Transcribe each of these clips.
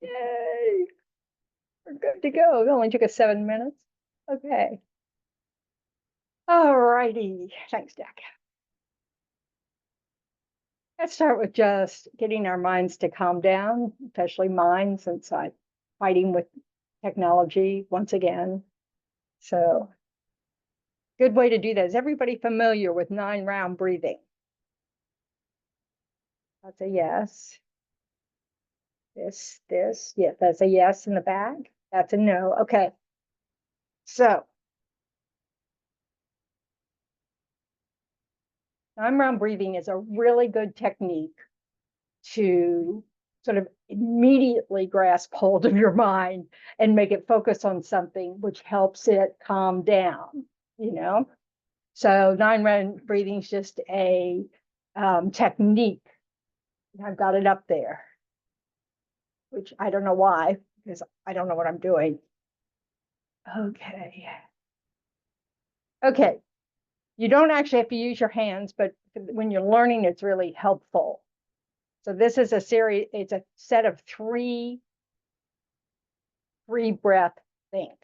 Yay! We're good to go. It only took us 7 minutes. Okay. All righty. Thanks, Jack. Let's start with just getting our minds to calm down, especially mine, since I'm fighting with technology once again. So, good way to do that. Is everybody familiar with 9-round breathing? That's a yes. This. Yeah, that's a yes in the back. That's a no. Okay. So, 9-round breathing is a really good technique to sort of immediately grasp hold of your mind and make it focus on something which helps it calm down, you know? So 9-round breathing is just a technique. I've got it up there, which I don't know why, because I don't know what I'm doing. Okay. Okay. You don't actually have to use your hands, but when you're learning, it's really helpful. So this is a series, it's a set of three breath things.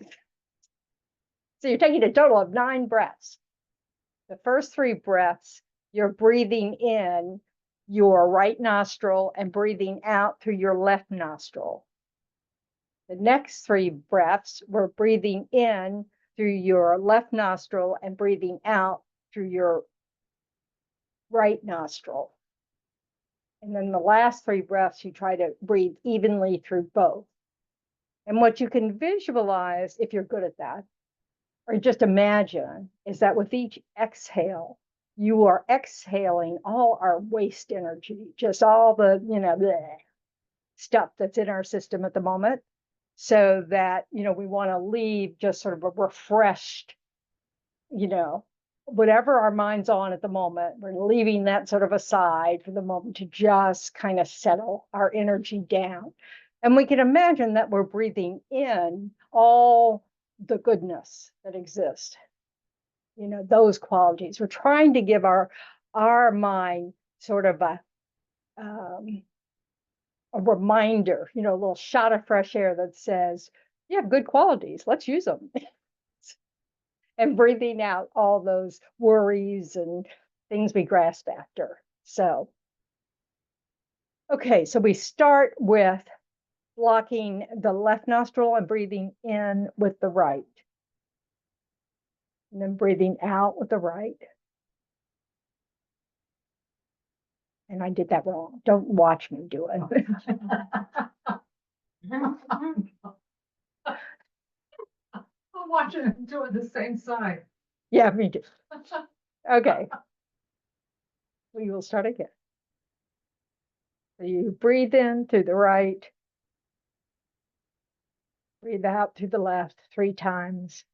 So you're taking a total of 9 breaths. The first 3 breaths, you're breathing in your right nostril and breathing out through your left nostril. The next 3 breaths, we're breathing in through your left nostril and breathing out through your right nostril. And then the last 3 breaths, you try to breathe evenly through both. And what you can visualize, if you're good at that, or just imagine, is that with each exhale, you are exhaling all our waste energy, just all the, bleh, stuff that's in our system at the moment, so that, we want to leave just sort of a refreshed, whatever our mind's on at the moment, we're leaving that sort of aside for the moment to just kind of settle our energy down. And we can imagine that we're breathing in all the goodness that exists, those qualities. We're trying to give our mind sort of a reminder, a little shot of fresh air that says, you have good qualities, let's use them. And breathing out all those worries and things we grasp after. So, okay, so we start with blocking the left nostril and breathing in with the right. And then breathing out with the right. And I did that wrong. Don't watch me do it. I'm watching it do it the same side. Yeah, me too. Okay. We will start again. So you breathe in through the right, breathe out through the left 3 times.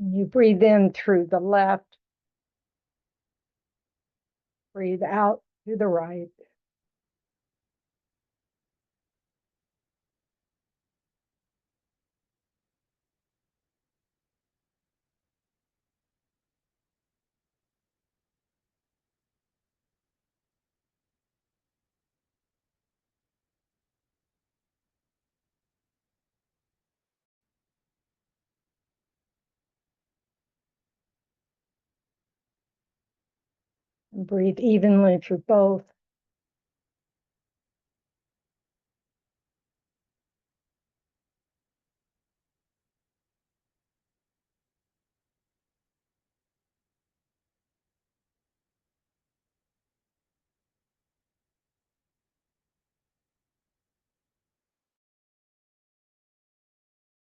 You breathe in through the left, breathe out through the right. And breathe evenly through both.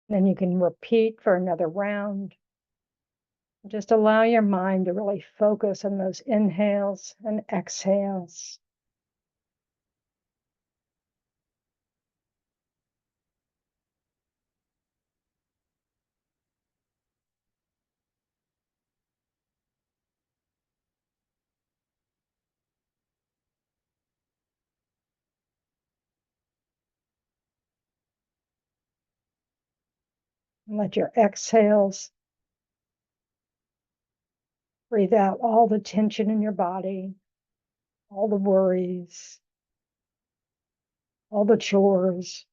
Then you can repeat for another round. Just allow your mind to really focus on those inhales and exhales. And let your exhales breathe out all the tension in your body, all the worries, all the chores.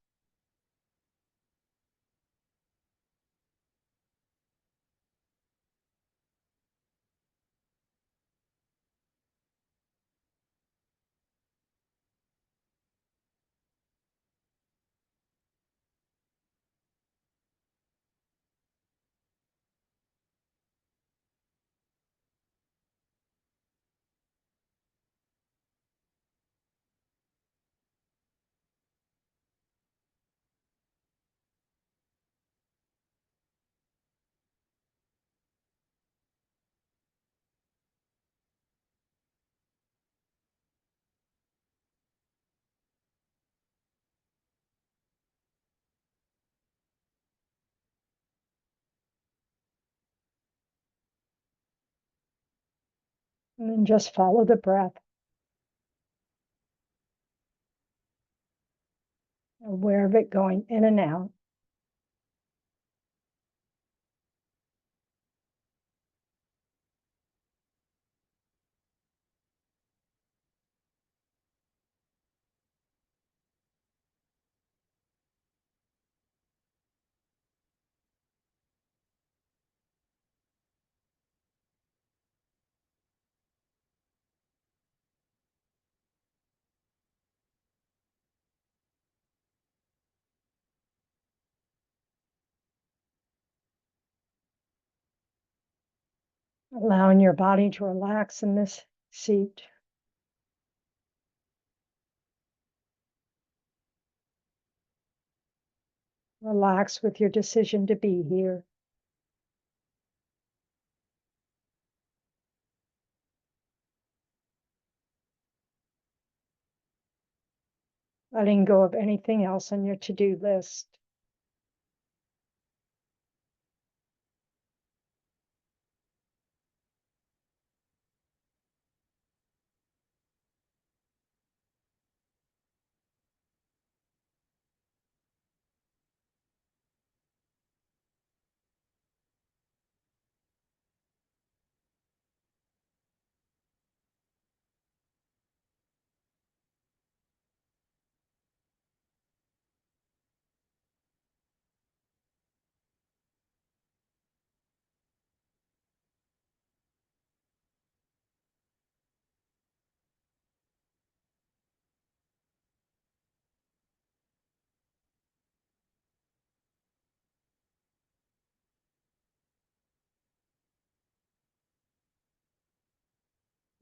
And then just follow the breath, aware of it going in and out. Allowing your body to relax in this seat. Relax with your decision to be here. Letting go of anything else on your to-do list.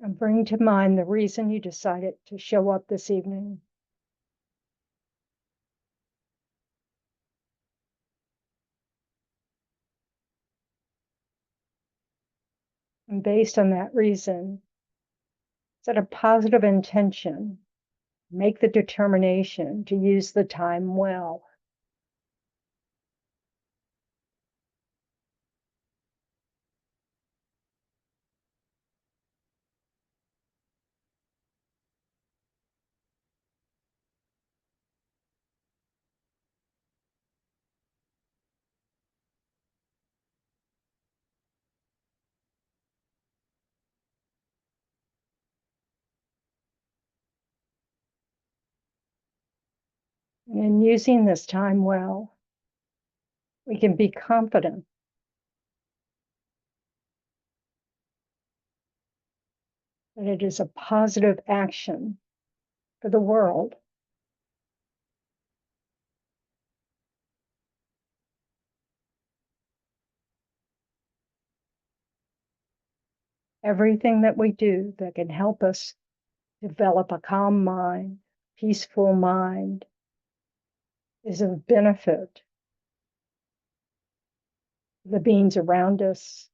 And bring to mind the reason you decided to show up this evening. And based on that reason, set a positive intention. Make the determination to use the time well. And in using this time well, we can be confident that it is a positive action for the world. Everything that we do that can help us develop a calm mind, peaceful mind, is of benefit to the beings around us,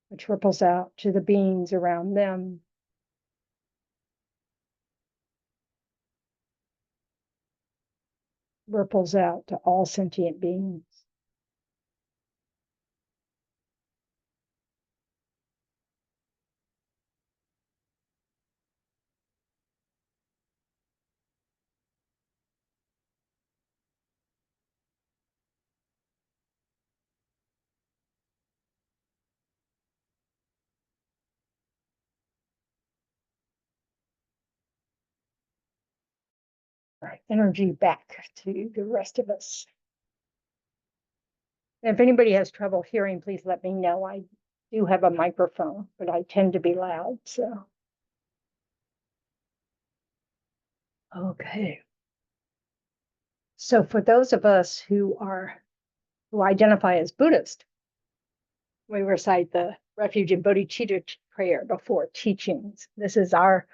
which ripples out to the beings around them. Ripples out to all sentient beings. energy back to the rest of us. And if anybody has trouble hearing, please let me know. I do have a microphone, but I tend to be loud, so. Okay. So for those of us who identify as Buddhist, we recite the refuge and bodhicitta prayer before teachings. This is our,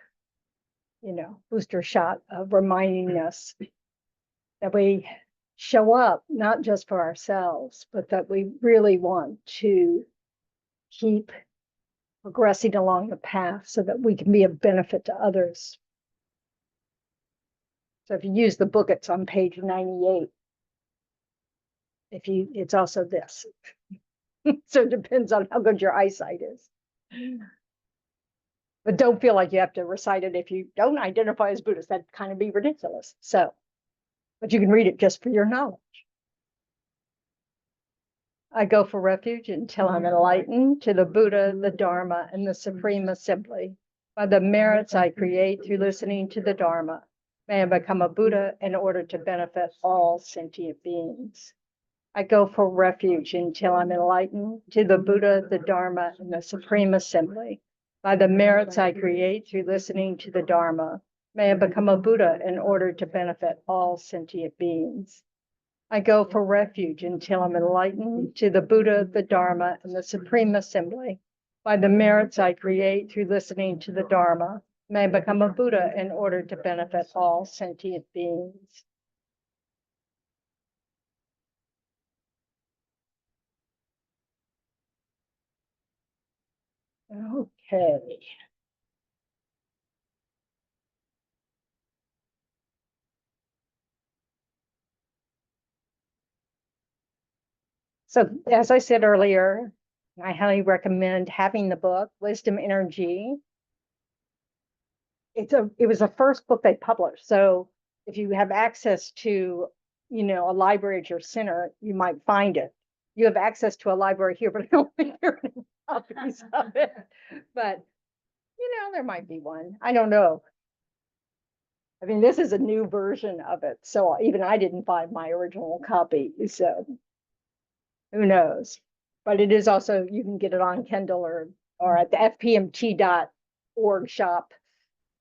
booster shot of reminding us that we show up not just for ourselves, but that we really want to keep progressing along the path so that we can be of benefit to others. So if you use the book, it's on page 98. It's also this. So it depends on how good your eyesight is. But don't feel like you have to recite it if you don't identify as Buddhist. That'd kind of be ridiculous. But you can read it just for your knowledge. I go for refuge until I'm enlightened to the Buddha, the Dharma, and the Supreme Assembly. By the merits I create through listening to the Dharma, may I become a Buddha in order to benefit all sentient beings. I go for refuge until I'm enlightened to the Buddha, the Dharma, and the Supreme Assembly. By the merits I create through listening to the Dharma, may I become a Buddha in order to benefit all sentient beings. I go for refuge until I'm enlightened to the Buddha, the Dharma, and the Supreme Assembly. By the merits I create through listening to the Dharma, may I become a Buddha in order to benefit all sentient beings. Okay. So as I said earlier, I highly recommend having the book, Wisdom Energy. It was the first book they published. So if you have access to, a library at your center, you might find it. You have access to a library here, but I don't think there are any copies of it. But, there might be one. I don't know. I mean, this is a new version of it. So even I didn't find my original copy. So who knows? But it is also, you can get it on Kindle or at the fpmt.org shop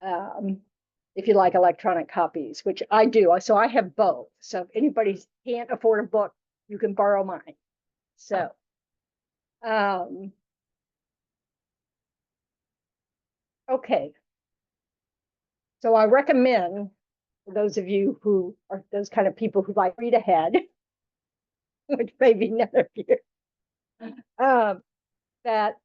if you like electronic copies, which I do. So I have both. So if anybody can't afford a book, you can borrow mine. So, okay. So I recommend for those of you who are those kind of people who like read ahead, which may be none of you, that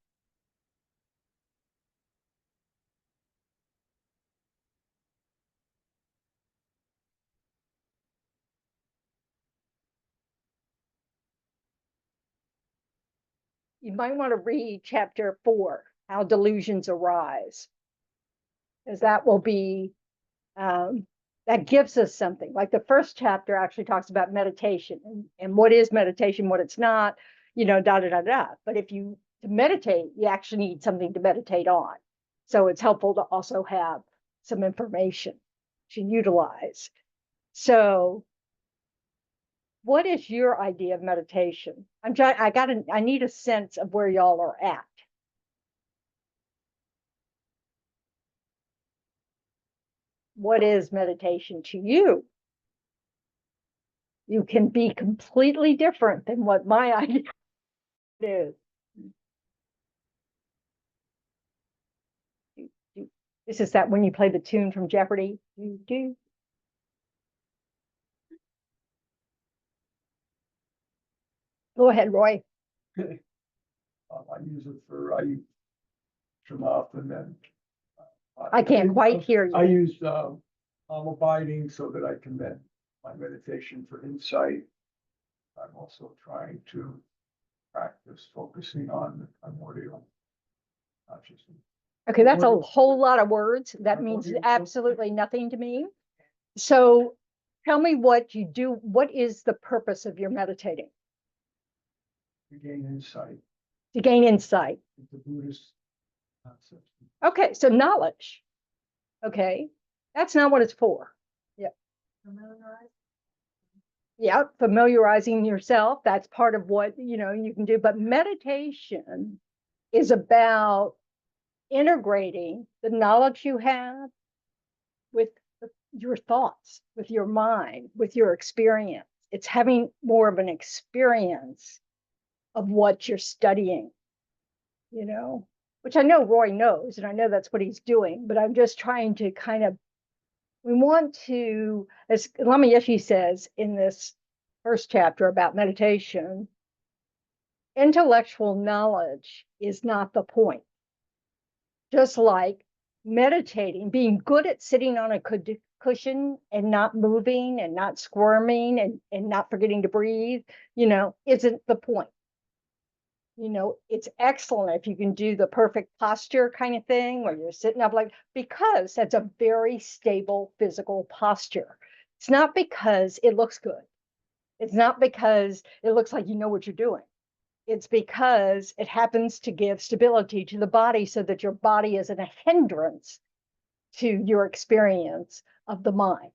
you might want to read chapter 4, How Delusions Arise, because that will be, that gives us something. Like the first chapter actually talks about meditation and what is meditation, what it's not, da da da da. But to meditate, you actually need something to meditate on. So it's helpful to also have some information to utilize. So what is your idea of meditation? I need a sense of where y'all are at. What is meditation to you? You can be completely different than what my idea is. This is that when you play the tune from Jeopardy, you do. Go ahead, Roy. I use it for, I turn off and then. I can't quite hear you. I use, I'm abiding so that I can then, my meditation for insight. I'm also trying to practice focusing on the primordial consciousness. Okay, that's a whole lot of words. That means absolutely nothing to me. So tell me what you do. What is the purpose of your meditating? To gain insight. To gain insight. Into Buddhist concepts. Okay, so knowledge. Okay, that's not what it's for. Yeah. Familiarize. Yeah, familiarizing yourself, that's part of what, you can do. But meditation is about integrating the knowledge you have with your thoughts, with your mind, with your experience. It's having more of an experience of what you're studying, which I know Roy knows, and I know that's what he's doing, but I'm just trying to we want to, as Lama Yeshe says in this first chapter about meditation, intellectual knowledge is not the point. Just like meditating, being good at sitting on a cushion and not moving and not squirming and not forgetting to breathe, isn't the point. It's excellent if you can do the perfect posture kind of thing where you're sitting up because that's a very stable physical posture. It's not because it looks good. It's not because it looks like you know what you're doing. It's because it happens to give stability to the body so that your body isn't a hindrance to your experience of the mind,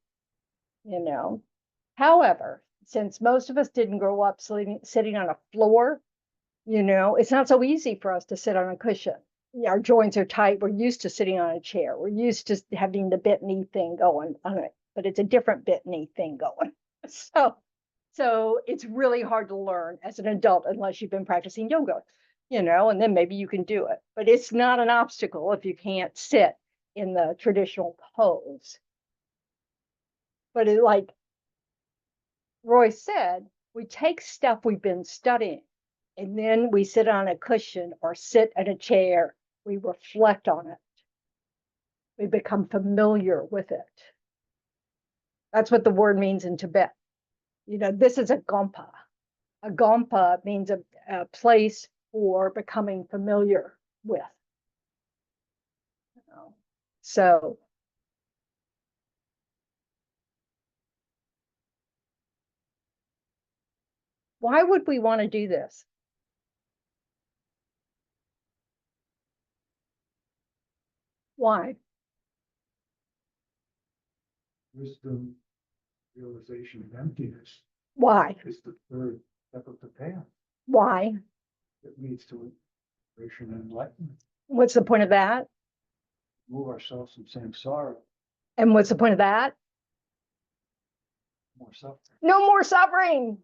However, since most of us didn't grow up sitting on a floor, it's not so easy for us to sit on a cushion. Our joints are tight. We're used to sitting on a chair. We're used to having the bent knee thing going on it, but it's a different bent knee thing going. So it's really hard to learn as an adult unless you've been practicing yoga, and then maybe you can do it. But it's not an obstacle if you can't sit in the traditional pose. But like Roy said, we take stuff we've been studying, and then we sit on a cushion or sit in a chair. We reflect on it. We become familiar with it. That's what the word means in Tibet. This is a gompa. A gompa means a place for becoming familiar with. So why would we want to do this? Why? Wisdom, realization of emptiness Why? is the third step of the path. Why? It leads to liberation and enlightenment. What's the point of that? Move ourselves from samsara. And what's the point of that? More suffering. No more suffering.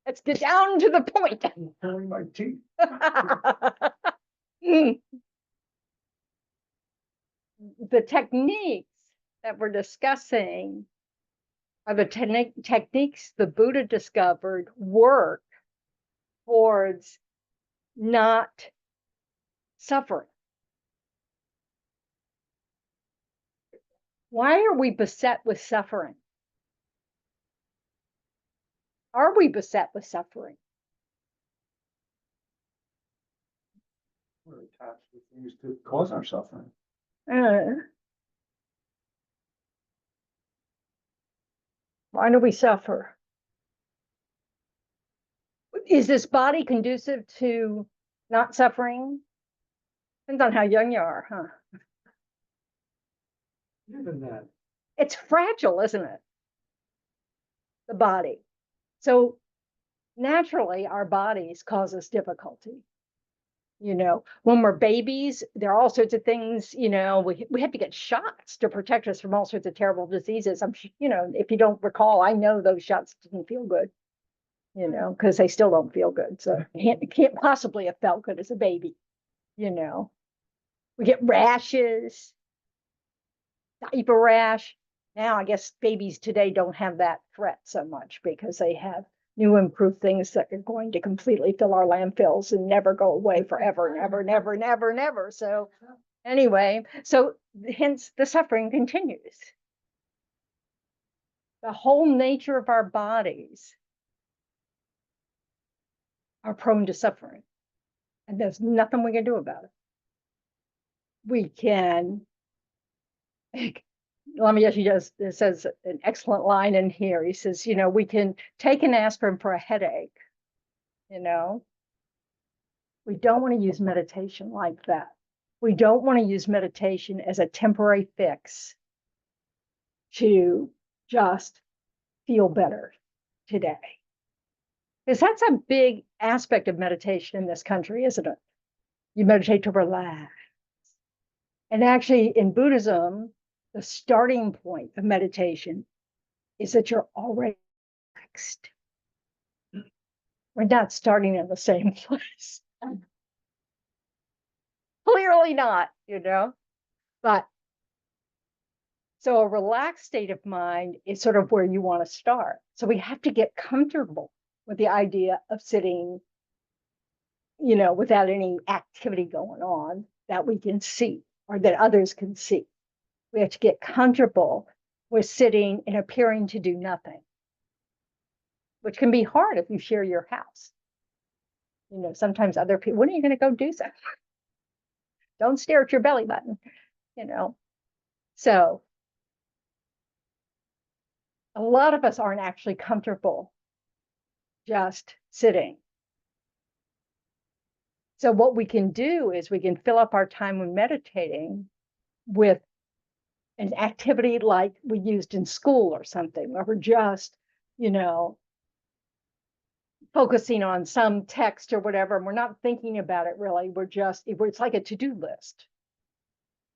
Let's get down to the point. I'm pulling my teeth. The techniques that we're discussing are the techniques the Buddha discovered work towards not suffering. Why are we beset with suffering? Are we beset with suffering? We're attached to things to cause our suffering. Why do we suffer? Is this body conducive to not suffering? Depends on how young you are, huh? Even that. It's fragile, isn't it? The body. So naturally, our bodies cause us difficulty. When we're babies, there are all sorts of things, we have to get shots to protect us from all sorts of terrible diseases. If you don't recall, I know those shots didn't feel good, because they still don't feel good. So it can't possibly have felt good as a baby, We get rashes, diaper rash. Now, I guess babies today don't have that threat so much because they have new improved things that are going to completely fill our landfills and never go away forever, never, never, never, never. So anyway, hence the suffering continues. The whole nature of our bodies are prone to suffering, and there's nothing we can do about it. We can, Lama Yeshe says an excellent line in here. He says, we can take an aspirin for a headache, We don't want to use meditation like that. We don't want to use meditation as a temporary fix to just feel better today. Because that's a big aspect of meditation in this country, isn't it? You meditate to relax. And actually, in Buddhism, the starting point of meditation is that you're already relaxed. We're not starting in the same place. Clearly not, But so a relaxed state of mind is sort of where you want to start. So we have to get comfortable with the idea of sitting, without any activity going on that we can see or that others can see. We have to get comfortable with sitting and appearing to do nothing, which can be hard if you share your house. Sometimes other people, when are you going to go do something? Don't stare at your belly button, So a lot of us aren't actually comfortable just sitting. So what we can do is we can fill up our time when meditating with an activity like we used in school or something, where we're just, focusing on some text or whatever, and we're not thinking about it really. It's like a to-do list.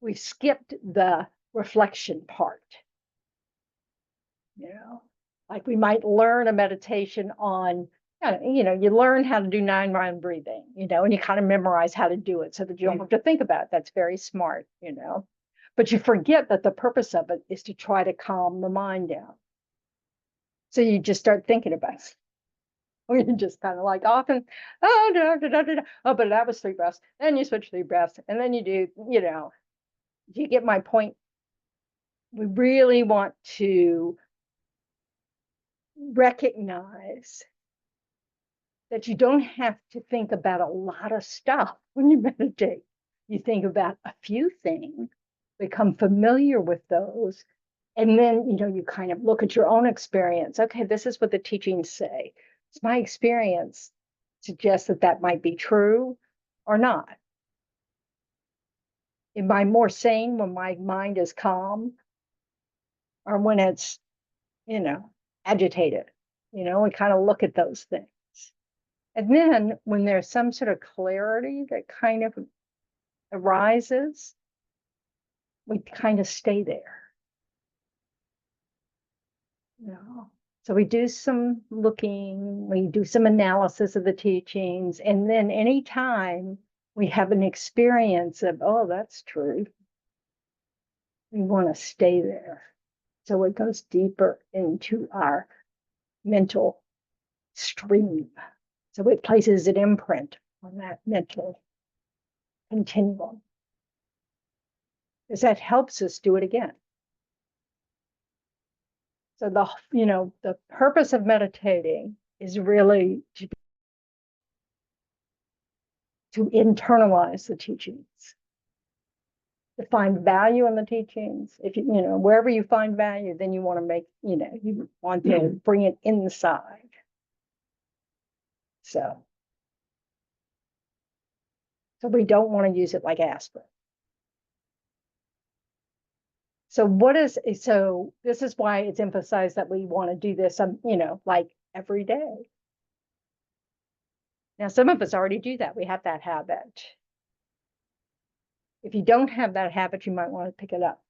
We skipped the reflection part. Like we might learn a meditation on, you learn how to do 9-round breathing, and you kind of memorize how to do it so that you don't have to think about it. That's very smart, But you forget that the purpose of it is to try to calm the mind down. So you just start thinking about it. Or you just kind of like often, oh, but that was 3 breaths. Then you switch 3 breaths, and then you do, you get my point. We really want to recognize that you don't have to think about a lot of stuff when you meditate. You think about a few things, become familiar with those, and then you kind of look at your own experience. Okay, this is what the teachings say. Does my experience suggest that might be true or not? Am I more sane when my mind is calm or when it's, agitated? We kind of look at those things. And then when there's some sort of clarity that kind of arises, we kind of stay there. So we do some looking, we do some analysis of the teachings, and then anytime we have an experience of, oh, that's true, we want to stay there. So it goes deeper into our mental stream. So it places an imprint on that mental continuum. Because that helps us do it again. So the purpose of meditating is really to internalize the teachings, to find value in the teachings. If wherever you find value, then you want to make, you want to bring it inside. So we don't want to use it like aspirin. So this is why it's emphasized that we want to do this, like every day. Now, some of us already do that. We have that habit. If you don't have that habit, you might want to pick it up.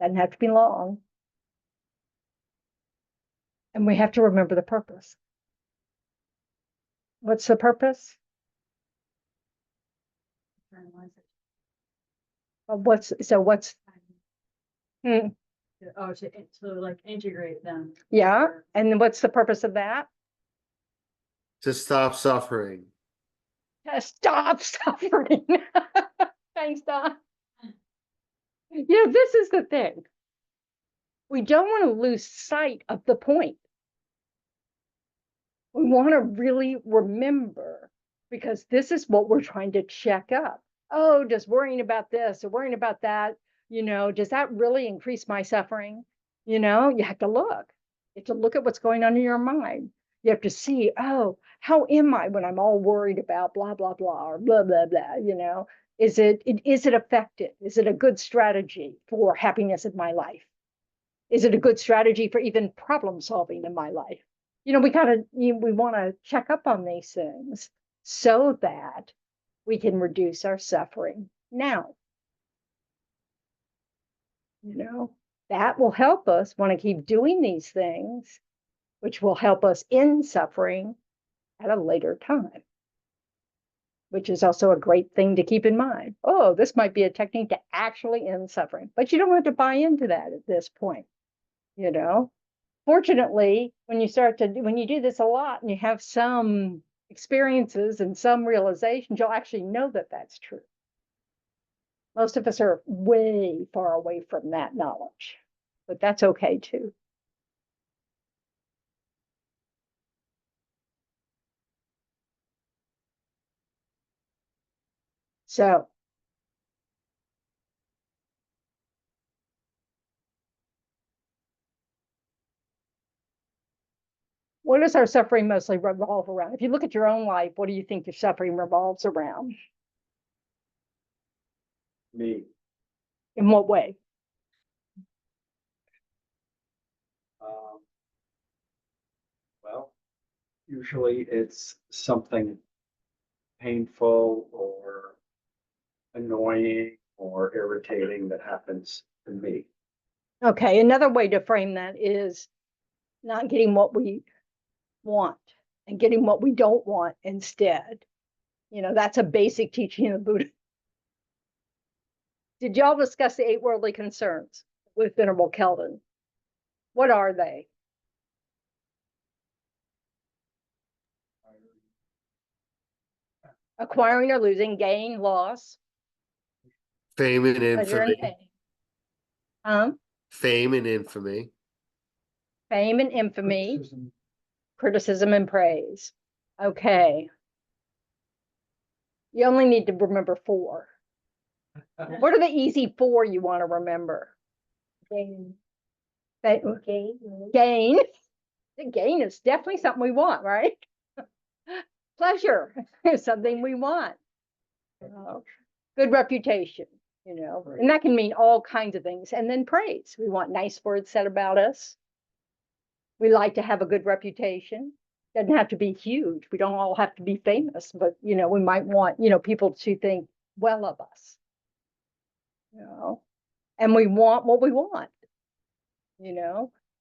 Doesn't have to be long. And we have to remember the purpose. What's the purpose? What's Oh, to like integrate them. Yeah, and what's the purpose of that? To stop suffering. To stop suffering. Thanks, Don. This is the thing. We don't want to lose sight of the point. We want to really remember, because this is what we're trying to check up. Oh, just worrying about this or worrying about that, does that really increase my suffering? You have to look. You have to look at what's going on in your mind. You have to see, oh, how am I when I'm all worried about blah, blah, blah, or blah, blah, blah, is it effective? Is it a good strategy for happiness in my life? Is it a good strategy for even problem solving in my life? We we want to check up on these things so that we can reduce our suffering now. That will help us want to keep doing these things, which will help us end suffering at a later time, which is also a great thing to keep in mind. Oh, this might be a technique to actually end suffering, but you don't have to buy into that at this point. Fortunately, when you do this a lot and you have some experiences and some realizations, you'll actually know that that's true. Most of us are way far away from that knowledge, but that's okay too. So, what does our suffering mostly revolve around? If you look at your own life, what do you think your suffering revolves around? Me. In what way? Well, usually it's something painful or annoying or irritating that happens to me. Okay, another way to frame that is not getting what we want and getting what we don't want instead. That's a basic teaching of Buddha. Did y'all discuss the 8 worldly concerns with Venerable Kelvin? What are they? Acquiring or losing, gain, loss, Fame and pleasure and infamy. pain. Fame and infamy. Fame and infamy, Criticism. criticism and praise. Okay. You only need to remember 4. What are the easy 4 you want to remember? Gain. Gain. Gain. Gain is definitely something we want, right? Pleasure is something we want. Good reputation, and that can mean all kinds of things. And then praise. We want nice words said about us. We like to have a good reputation. Doesn't have to be huge. We don't all have to be famous, but we might want, people to think well of us. And we want what we want.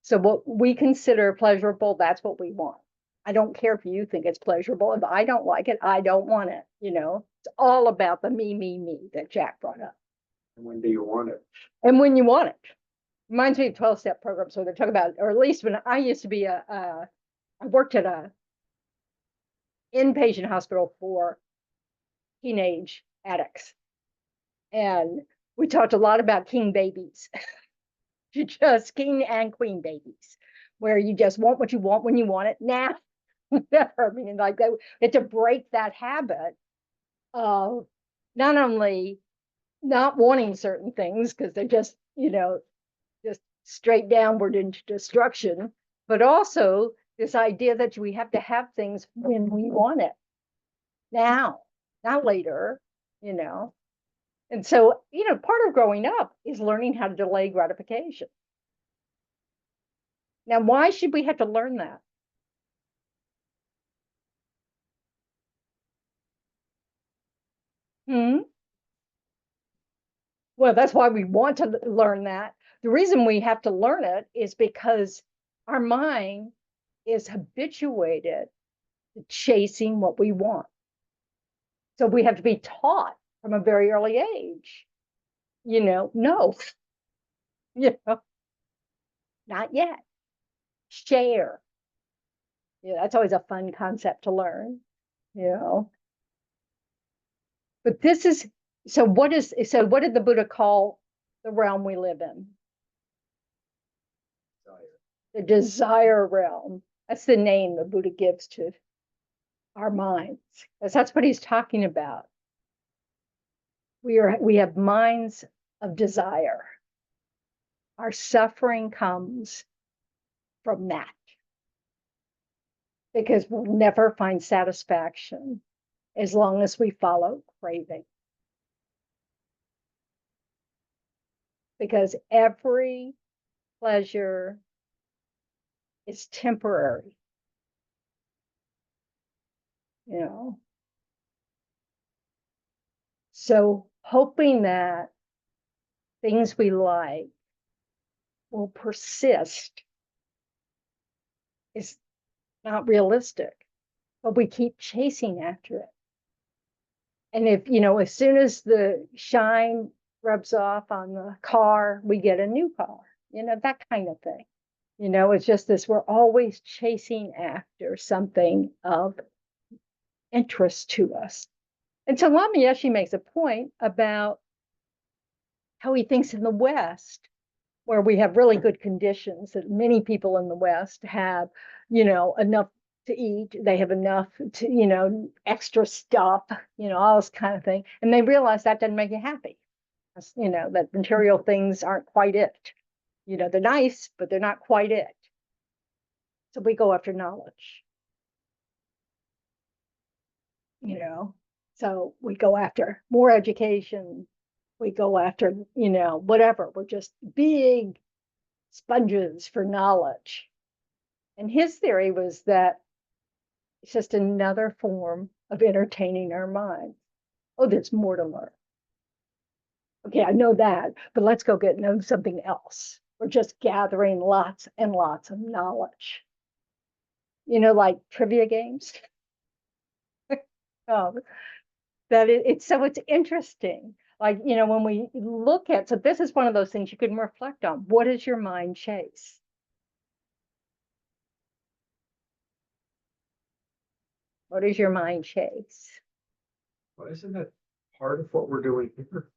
So what we consider pleasurable, that's what we want. I don't care if you think it's pleasurable. If I don't like it, I don't want it. It's all about the me that Jack brought up. And when do you want it? And when you want it. Reminds me of 12-step program. So they're talking about, or at least when I used to be I worked at a inpatient hospital for teenage addicts. And we talked a lot about king babies. Just king and queen babies, where you just want what you want when you want it. Now, whatever. I mean, like they had to break that habit of not only not wanting certain things because they're just, just straight downward into destruction, but also this idea that we have to have things when we want it. Now, not later, And so, part of growing up is learning how to delay gratification. Now, why should we have to learn that? Well, that's why we want to learn that. The reason we have to learn it is because our mind is habituated to chasing what we want. So we have to be taught from a very early age, no, not yet. Share. That's always a fun concept to learn, But this is, so what did the Buddha call the realm we live in? The desire realm. That's the name the Buddha gives to our minds, because that's what he's talking about. We have minds of desire. Our suffering comes from that. because we'll never find satisfaction as long as we follow craving. Because every pleasure is temporary. You know, so hoping that things we like will persist is not realistic, but we keep chasing after it. And if, you know, as soon as the shine rubs off on the car, we get a new car, you know, that kind of thing. You know, it's just this, we're always chasing after something of interest to us. And so Lama Yeshe makes a point about how he thinks in the West, where we have really good conditions, that many people in the West have, you know, enough to eat, they have enough to, you know, extra stuff, you know, all this kind of thing. And they realize that doesn't make you happy. You know, that material things aren't quite it. You know, they're nice, but they're not quite it. So we go after knowledge. You know, so we go after more education. We go after, you know, whatever. We're just big sponges for knowledge. And his theory was that it's just another form of entertaining our mind. Oh, there's more to learn. Okay, I know that, but let's go know something else. We're just gathering lots and lots of knowledge. You know, like trivia games. It's interesting. Like, you know, when we look at, so this is one of those things you can reflect on. What does your mind chase? What does your mind chase? Well, isn't that part of what we're doing here?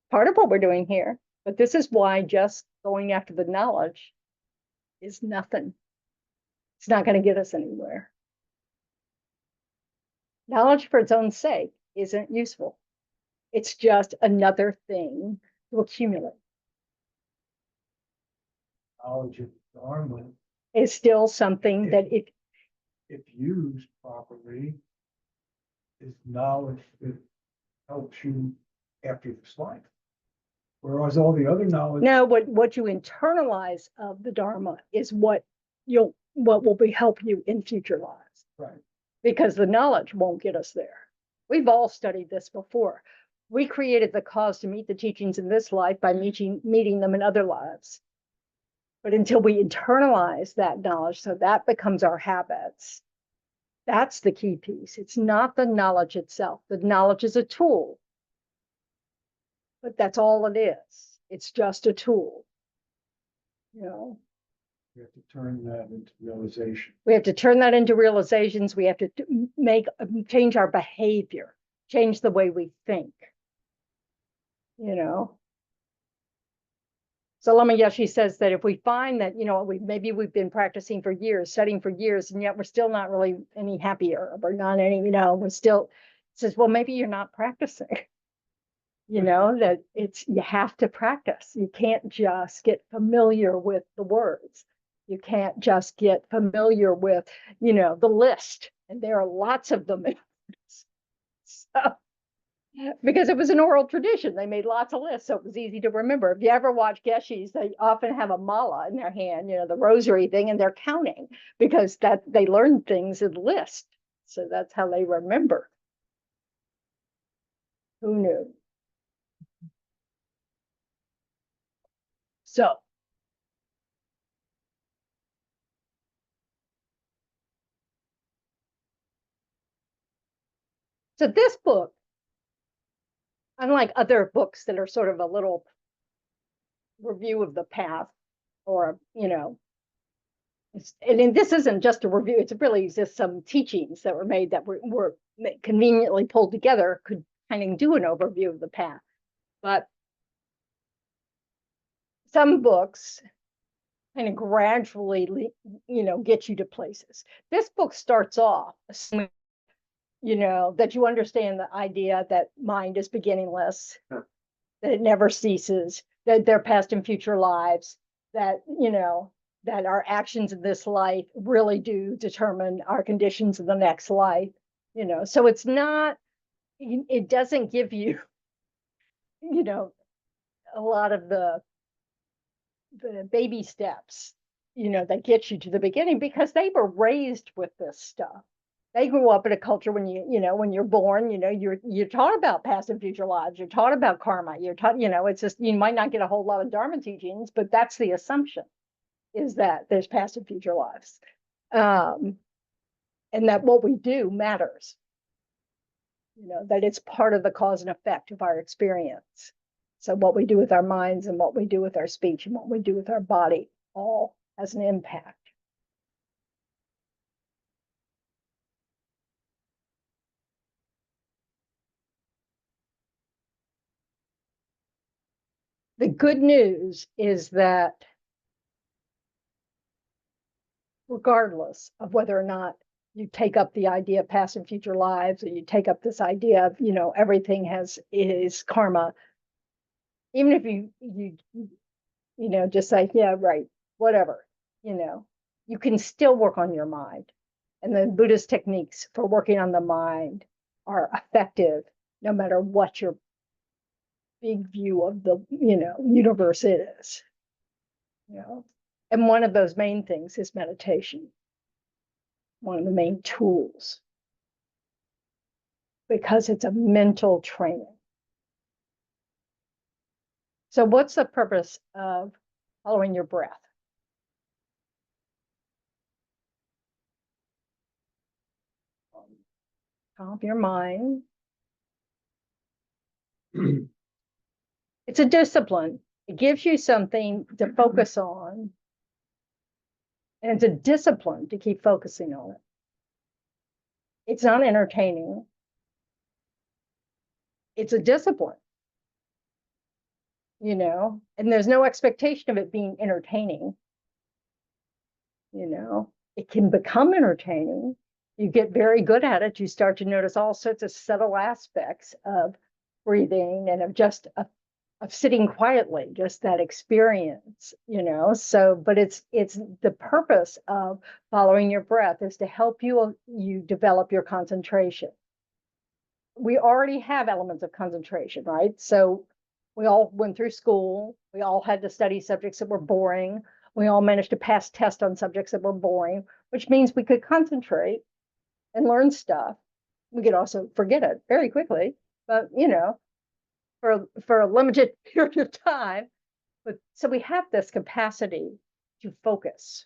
Part of what we're doing here, but this is why just going after the knowledge is nothing. It's not going to get us anywhere. Knowledge for its own sake isn't useful. It's just another thing to accumulate. Knowledge of Dharma, It's still something that if used properly, is knowledge that helps you after this life. Whereas all the other knowledge. no, what you internalize of the Dharma is what will help you in future lives. Right. Because the knowledge won't get us there. We've all studied this before. We created the cause to meet the teachings in this life by meeting them in other lives. But until we internalize that knowledge, so that becomes our habits, that's the key piece. It's not the knowledge itself. The knowledge is a tool, but that's all it is. It's just a tool. You know, We have to turn that into realization. we have to turn that into realizations. We have to change our behavior, change the way we think. You know. So Lama Yeshe says that if we find that, you know, maybe we've been practicing for years, studying for years, and yet we're still not really any happier, or not any, you know, we're still, says, well, maybe you're not practicing. You know, that you have to practice. You can't just get familiar with the words. You can't just get familiar with, you know, the list. And there are lots of them. So, because it was an oral tradition, they made lots of lists, so it was easy to remember. If you ever watch Geshes, they often have a mala in their hand, you know, the rosary thing, and they're counting because that they learned things in list. So that's how they remember. Who knew? So this book, unlike other books that are sort of a little review of the path, or, you know, and this isn't just a review, it's really just some teachings that were made that were conveniently pulled together, could kind of do an overview of the path. But some books kind of gradually, you know, get you to places. This book starts off assuming, you know, that you understand the idea that mind is beginningless, that it never ceases, that there are past and future lives, that, you know, that our actions in this life really do determine our conditions in the next life, you know, so it's not, it doesn't give you, you know, a lot of the baby steps, you know, that get you to the beginning, because they were raised with this stuff. They grew up in a culture when you know, when you're born, you know, you're taught about past and future lives, you're taught about karma, you're taught, you know, it's just, you might not get a whole lot of Dharma teachings, but that's the assumption, is that there's past and future lives. And that what we do matters. You know, that it's part of the cause and effect of our experience. So what we do with our minds and what we do with our speech and what we do with our body all has an impact. The good news is that regardless of whether or not you take up the idea of past and future lives, or you take up this idea of, you know, everything is karma, even if you know, just say, yeah, right, whatever, you know, you can still work on your mind. And the Buddhist techniques for working on the mind are effective no matter what your big view of the, you know, universe is. You know, and one of those main things is meditation. One of the main tools, because it's a mental training. So what's the purpose of following your breath? Calm your mind. It's a discipline. It gives you something to focus on. And it's a discipline to keep focusing on it. It's not entertaining. It's a discipline. You know, and there's no expectation of it being entertaining. You know, it can become entertaining. You get very good at it. You start to notice all sorts of subtle aspects of breathing and of just of sitting quietly, just that experience, you know. So, but it's the purpose of following your breath is to help you develop your concentration. We already have elements of concentration, right? So we all went through school. We all had to study subjects that were boring. We all managed to pass tests on subjects that were boring, which means we could concentrate and learn stuff. We could also forget it very quickly, but you know, for a limited period of time. But so we have this capacity to focus.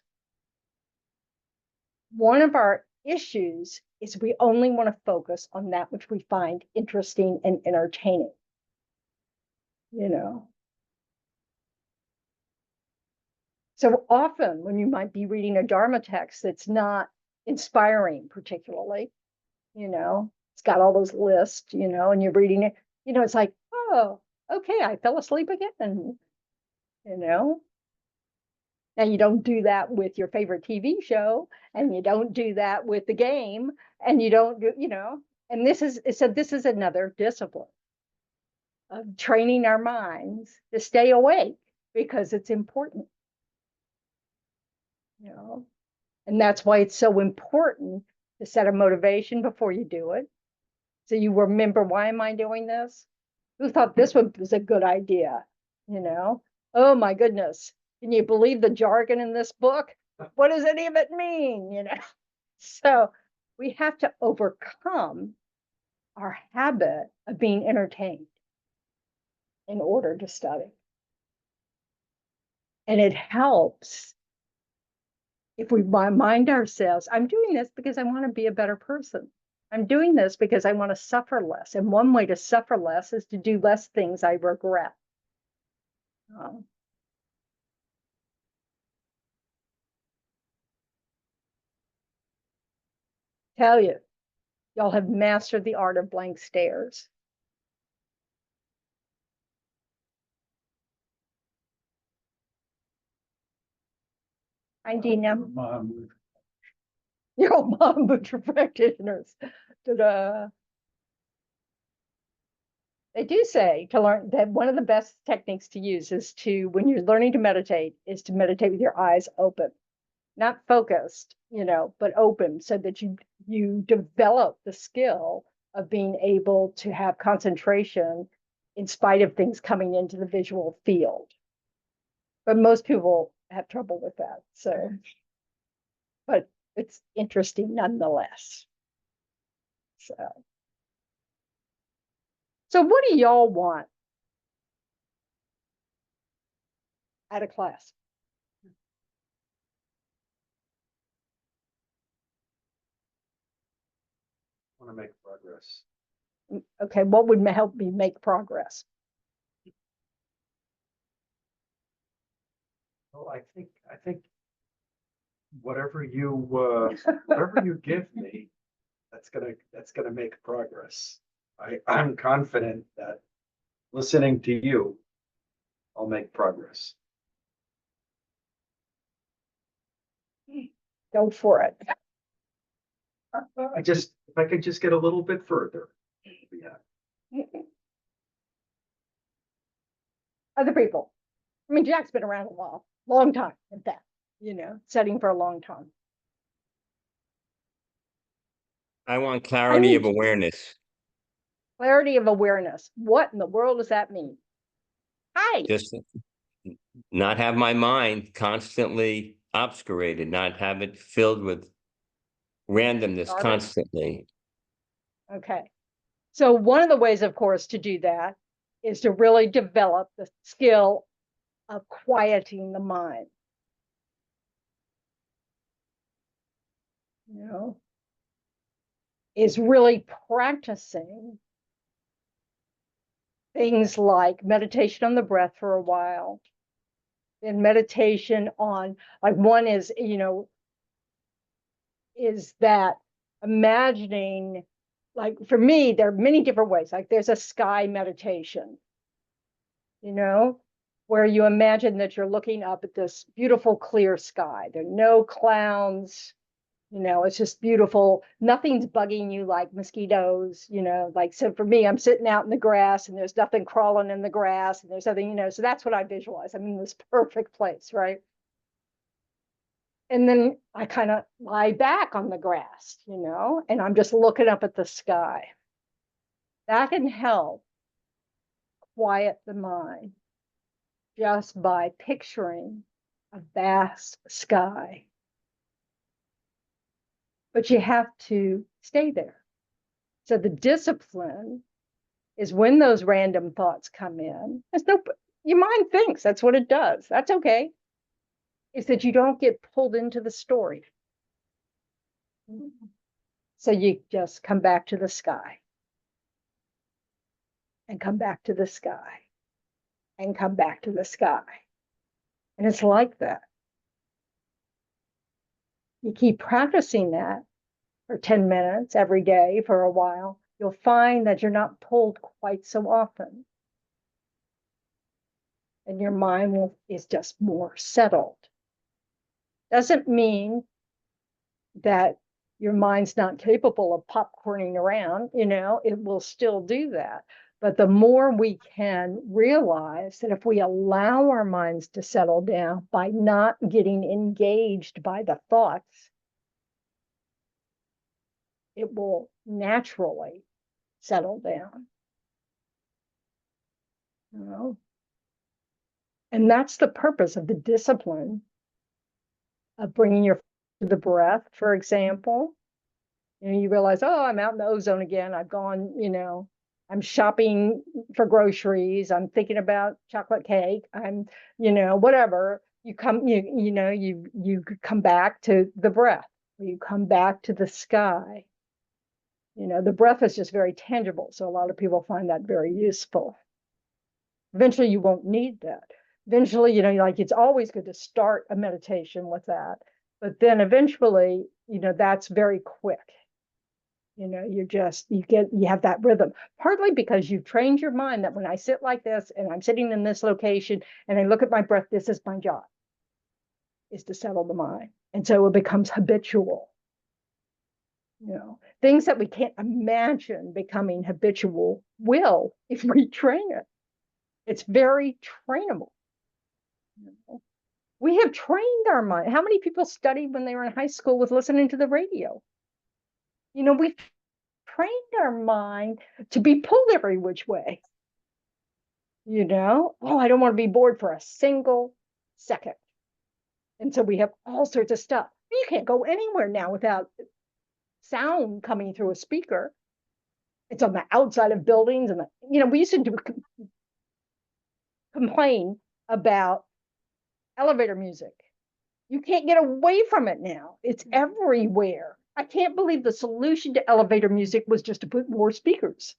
One of our issues is we only want to focus on that which we find interesting and entertaining. You know, so often when you might be reading a Dharma text that's not inspiring particularly, you know, it's got all those lists, you know, and you're reading it, you know, it's like, oh, okay, I fell asleep again, you know. Now you don't do that with your favorite TV show, and you don't do that with the game, and you don't do, you know, and this is another discipline of training our minds to stay awake, because it's important, you know. And that's why it's so important to set a motivation before you do it, so you remember, why am I doing this? Who thought this was a good idea? You know, oh my goodness, can you believe the jargon in this book? What does any of it mean? You know, so we have to overcome our habit of being entertained in order to study. And it helps if we remind ourselves, I'm doing this because I want to be a better person. I'm doing this because I want to suffer less. And one way to suffer less is to do less things I regret. Tell you, y'all have mastered the art of blank stares. Hi, Dina. You're all mom butcher practitioners. Ta-da. They do say to learn that one of the best techniques to use is to, when you're learning to meditate, is to meditate with your eyes open, not focused, but open, so that you develop the skill of being able to have concentration in spite of things coming into the visual field. But most people have trouble with that. So, but it's interesting nonetheless. So what do y'all want out of class? Want to make progress. Okay, what would help me make progress? Well, I think whatever you give me, that's gonna make progress. I'm confident that listening to you, I'll make progress. Go for it. If I could just get a little bit further. Yeah. Other people. I mean, Jack's been around a while, long time at that, studying for a long time. I want clarity of need- awareness. Clarity of awareness. What in the world does that mean? Hi. Just not have my mind constantly obscurated, not have it filled with randomness Garbage. constantly. Okay. So one of the ways, of course, to do that is to really develop the skill of quieting the mind. Is really practicing things like meditation on the breath for a while, and meditation on, like, one is, is that imagining, like, for me, there are many different ways. Like, there's a sky meditation, where you imagine that you're looking up at this beautiful, clear sky. There are no clouds, it's just beautiful. Nothing's bugging you like mosquitoes, like, so for me, I'm sitting out in the grass and there's nothing crawling in the grass and there's nothing, so that's what I visualize. I'm in this perfect place, right? And then I kind of lie back on the grass, and I'm just looking up at the sky. That can help quiet the mind just by picturing a vast sky. But you have to stay there. So the discipline is when those random thoughts come in. Your mind thinks, that's what it does. That's okay. Is that you don't get pulled into the story. So you just come back to the sky. And come back to the sky. And come back to the sky. And it's like that. You keep practicing that for 10 minutes every day for a while, you'll find that you're not pulled quite so often. And your mind is just more settled. Doesn't mean that your mind's not capable of popcorning around, it will still do that. But the more we can realize that if we allow our minds to settle down by not getting engaged by the thoughts, it will naturally settle down. And that's the purpose of the discipline of bringing your to the breath, for example. You realize, oh, I'm out in the ozone again. I've gone, I'm shopping for groceries. I'm thinking about chocolate cake. I'm, whatever. You come, you come back to the breath. You come back to the sky. The breath is just very tangible. So a lot of people find that very useful. Eventually you won't need that. Eventually, like, it's always good to start a meditation with that. But then eventually, that's very quick. You have that rhythm, partly because you've trained your mind that when I sit like this and I'm sitting in this location and I look at my breath, this is my job, is to settle the mind. And so it becomes habitual. Things that we can't imagine becoming habitual will if we train it. It's very trainable. We have trained our mind. How many people studied when they were in high school with listening to the radio? We've trained our mind to be pulled every which way. Oh, I don't want to be bored for a single second. And so we have all sorts of stuff. You can't go anywhere now without sound coming through a speaker. It's on the outside of buildings. And, we used to complain about elevator music. You can't get away from it now. It's everywhere. I can't believe the solution to elevator music was just to put more speakers.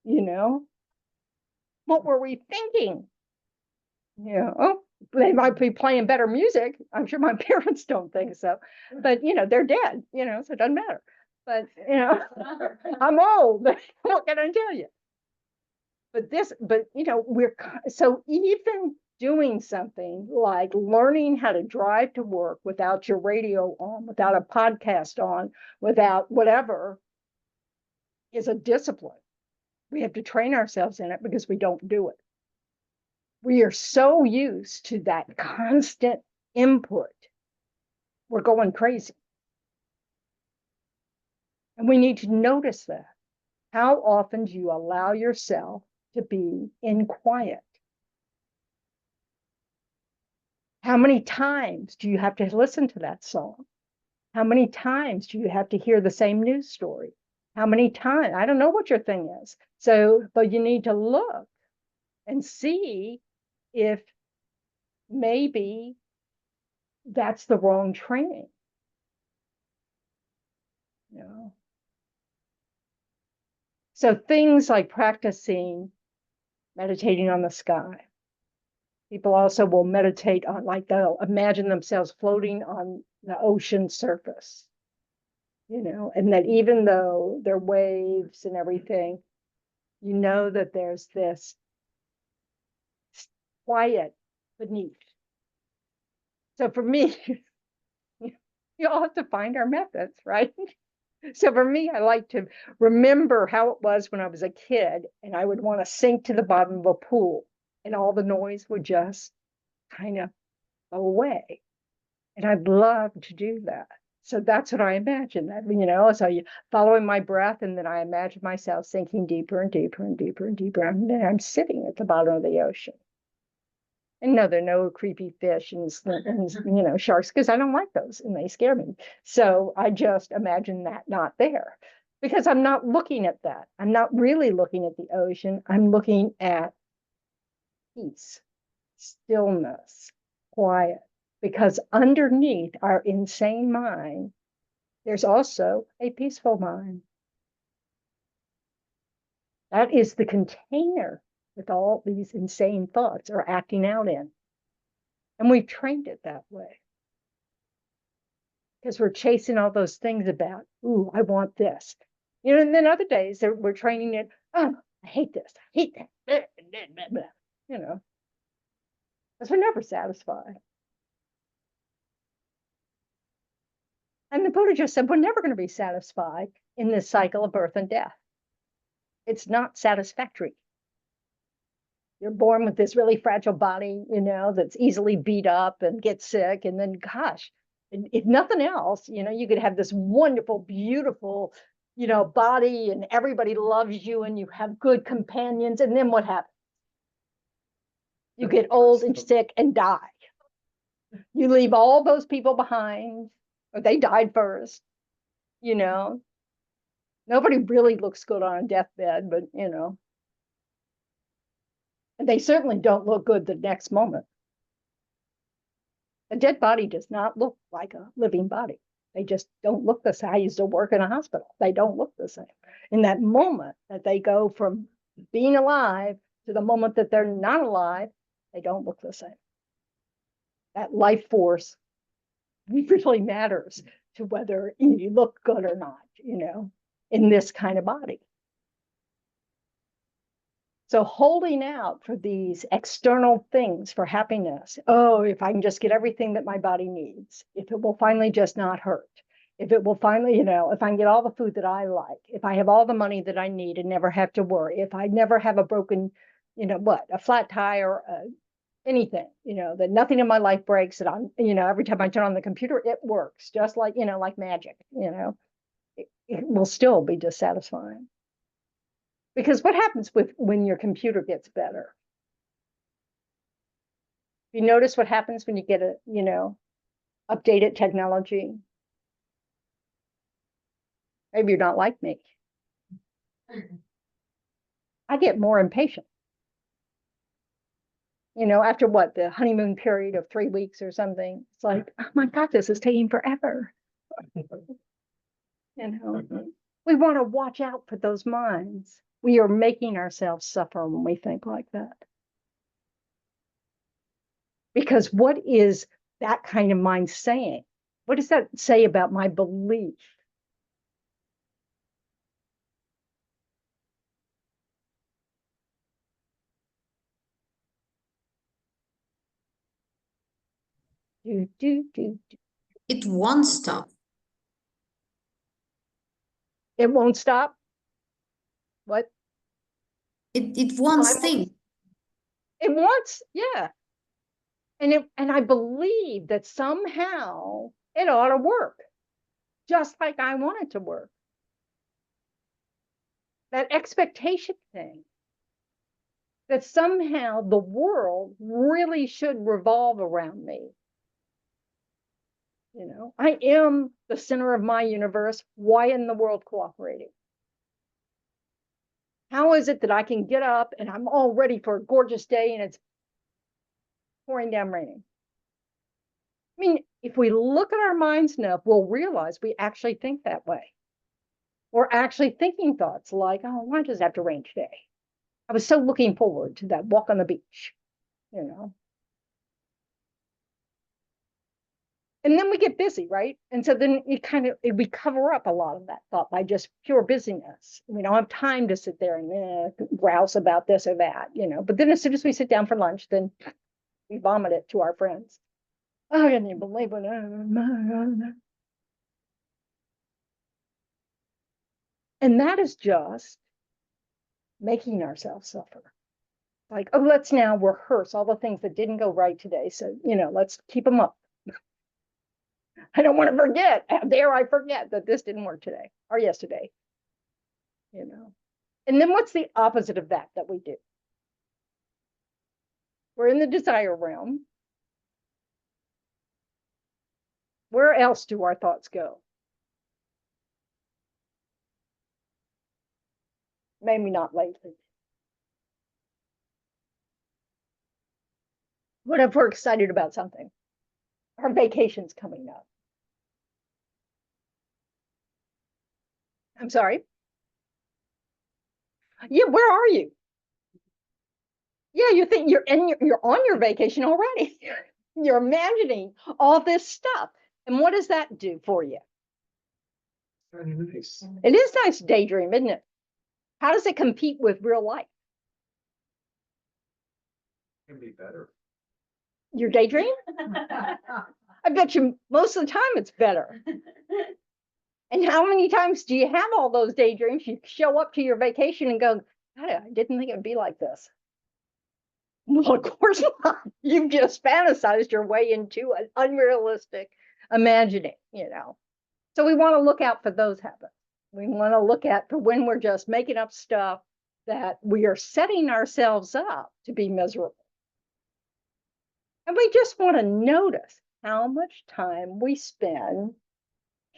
What were we thinking? They might be playing better music. I'm sure my parents don't think so, but they're dead, so it doesn't matter. But I'm old. What can I tell you? But we're so even doing something like learning how to drive to work without your radio on, without a podcast on, without whatever, is a discipline. We have to train ourselves in it because we don't do it. We are so used to that constant input. We're going crazy. And we need to notice that. How often do you allow yourself to be in quiet? How many times do you have to listen to that song? How many times do you have to hear the same news story? How many times? I don't know what your thing is. But you need to look and see if maybe that's the wrong training. So things like practicing meditating on the sky. People also will meditate on, like they'll imagine themselves floating on the ocean surface, and that even though there are waves and everything, that there's this quiet beneath. So for me, you all have to find our methods, right? So for me, I like to remember how it was when I was a kid and I would want to sink to the bottom of a pool and all the noise would just kind of go away. And I'd love to do that. So that's what I imagine that, so you following my breath, and then I imagine myself sinking deeper and deeper and deeper and deeper. And then I'm sitting at the bottom of the ocean. And no, there are no creepy fish and sharks, because I don't like those and they scare me. So I just imagine that not there, because I'm not looking at that. I'm not really looking at the ocean. I'm looking at peace, stillness, quiet, because underneath our insane mind, there's also a peaceful mind. That is the container with all these insane thoughts are acting out in. And we've trained it that way. Because we're chasing all those things about, ooh, I want this. And then other days we're training it, oh, I hate this, I hate that, because we're never satisfied. And the Buddha just said, we're never going to be satisfied in this cycle of birth and death. It's not satisfactory. You're born with this really fragile body, that's easily beat up and gets sick. And then, gosh, if nothing else, you could have this wonderful, beautiful, body and everybody loves you and you have good companions. And then what happens? You get old and sick and die. You leave all those people behind, or they died first. Nobody really looks good on a deathbed, but, and they certainly don't look good the next moment. A dead body does not look like a living body. They just don't look the same. I used to work in a hospital. They don't look the same. In that moment that they go from being alive to the moment that they're not alive, they don't look the same. That life force really matters to whether you look good or not, in this kind of body. So holding out for these external things for happiness. Oh, if I can just get everything that my body needs, if it will finally just not hurt, if it will finally, if I can get all the food that I like, if I have all the money that I need and never have to worry, if I never have a broken, a flat tire, anything, that nothing in my life breaks, that I'm, every time I turn on the computer, it works just like, like magic, it will still be dissatisfying. Because what happens when your computer gets better? You notice what happens when you get updated technology? Maybe you're not like me. I get more impatient. After what, the honeymoon period of 3 weeks or something, it's like, oh my God, this is taking forever. We want to watch out for those minds. We are making ourselves suffer when we think like that. Because what is that kind of mind saying? What does that say about my belief? It won't stop. It won't stop. What? It won't stop. It wants, yeah. And I believe that somehow it ought to work, just like I want it to work. That expectation thing, that somehow the world really should revolve around me. I am the center of my universe. Why isn't the world cooperating? How is it that I can get up and I'm all ready for a gorgeous day and it's pouring down raining? I mean, if we look at our minds enough, we'll realize we actually think that way. We're actually thinking thoughts like, oh, why does it have to rain today? I was so looking forward to that walk on the beach, And then we get busy, right? And so then we cover up a lot of that thought by just pure busyness. We don't have time to sit there and grouse about this or that, But then as soon as we sit down for lunch, then we vomit it to our friends. Oh, I can't even believe it. And that is just making ourselves suffer. Like, oh, let's now rehearse all the things that didn't go right today. So, let's keep them up. I don't want to forget. How dare I forget that this didn't work today or yesterday? And then what's the opposite of that we do? We're in the desire realm. Where else do our thoughts go? Maybe not lately. What if we're excited about something? Our vacation's coming up. I'm sorry. Yeah, where are you? Yeah, you think you're on your vacation already. You're imagining all this stuff. And what does that do for you? Kind of nice. It is nice to daydream, isn't it? How does it compete with real life? Can be better. Your daydream? I bet you most of the time it's better. And how many times do you have all those daydreams? You show up to your vacation and go, God, I didn't think it'd be like this. Well, of course not. You've just fantasized your way into an unrealistic imagining, So we want to look out for those habits. We want to look at for when we're just making up stuff that we are setting ourselves up to be miserable. And we just want to notice how much time we spend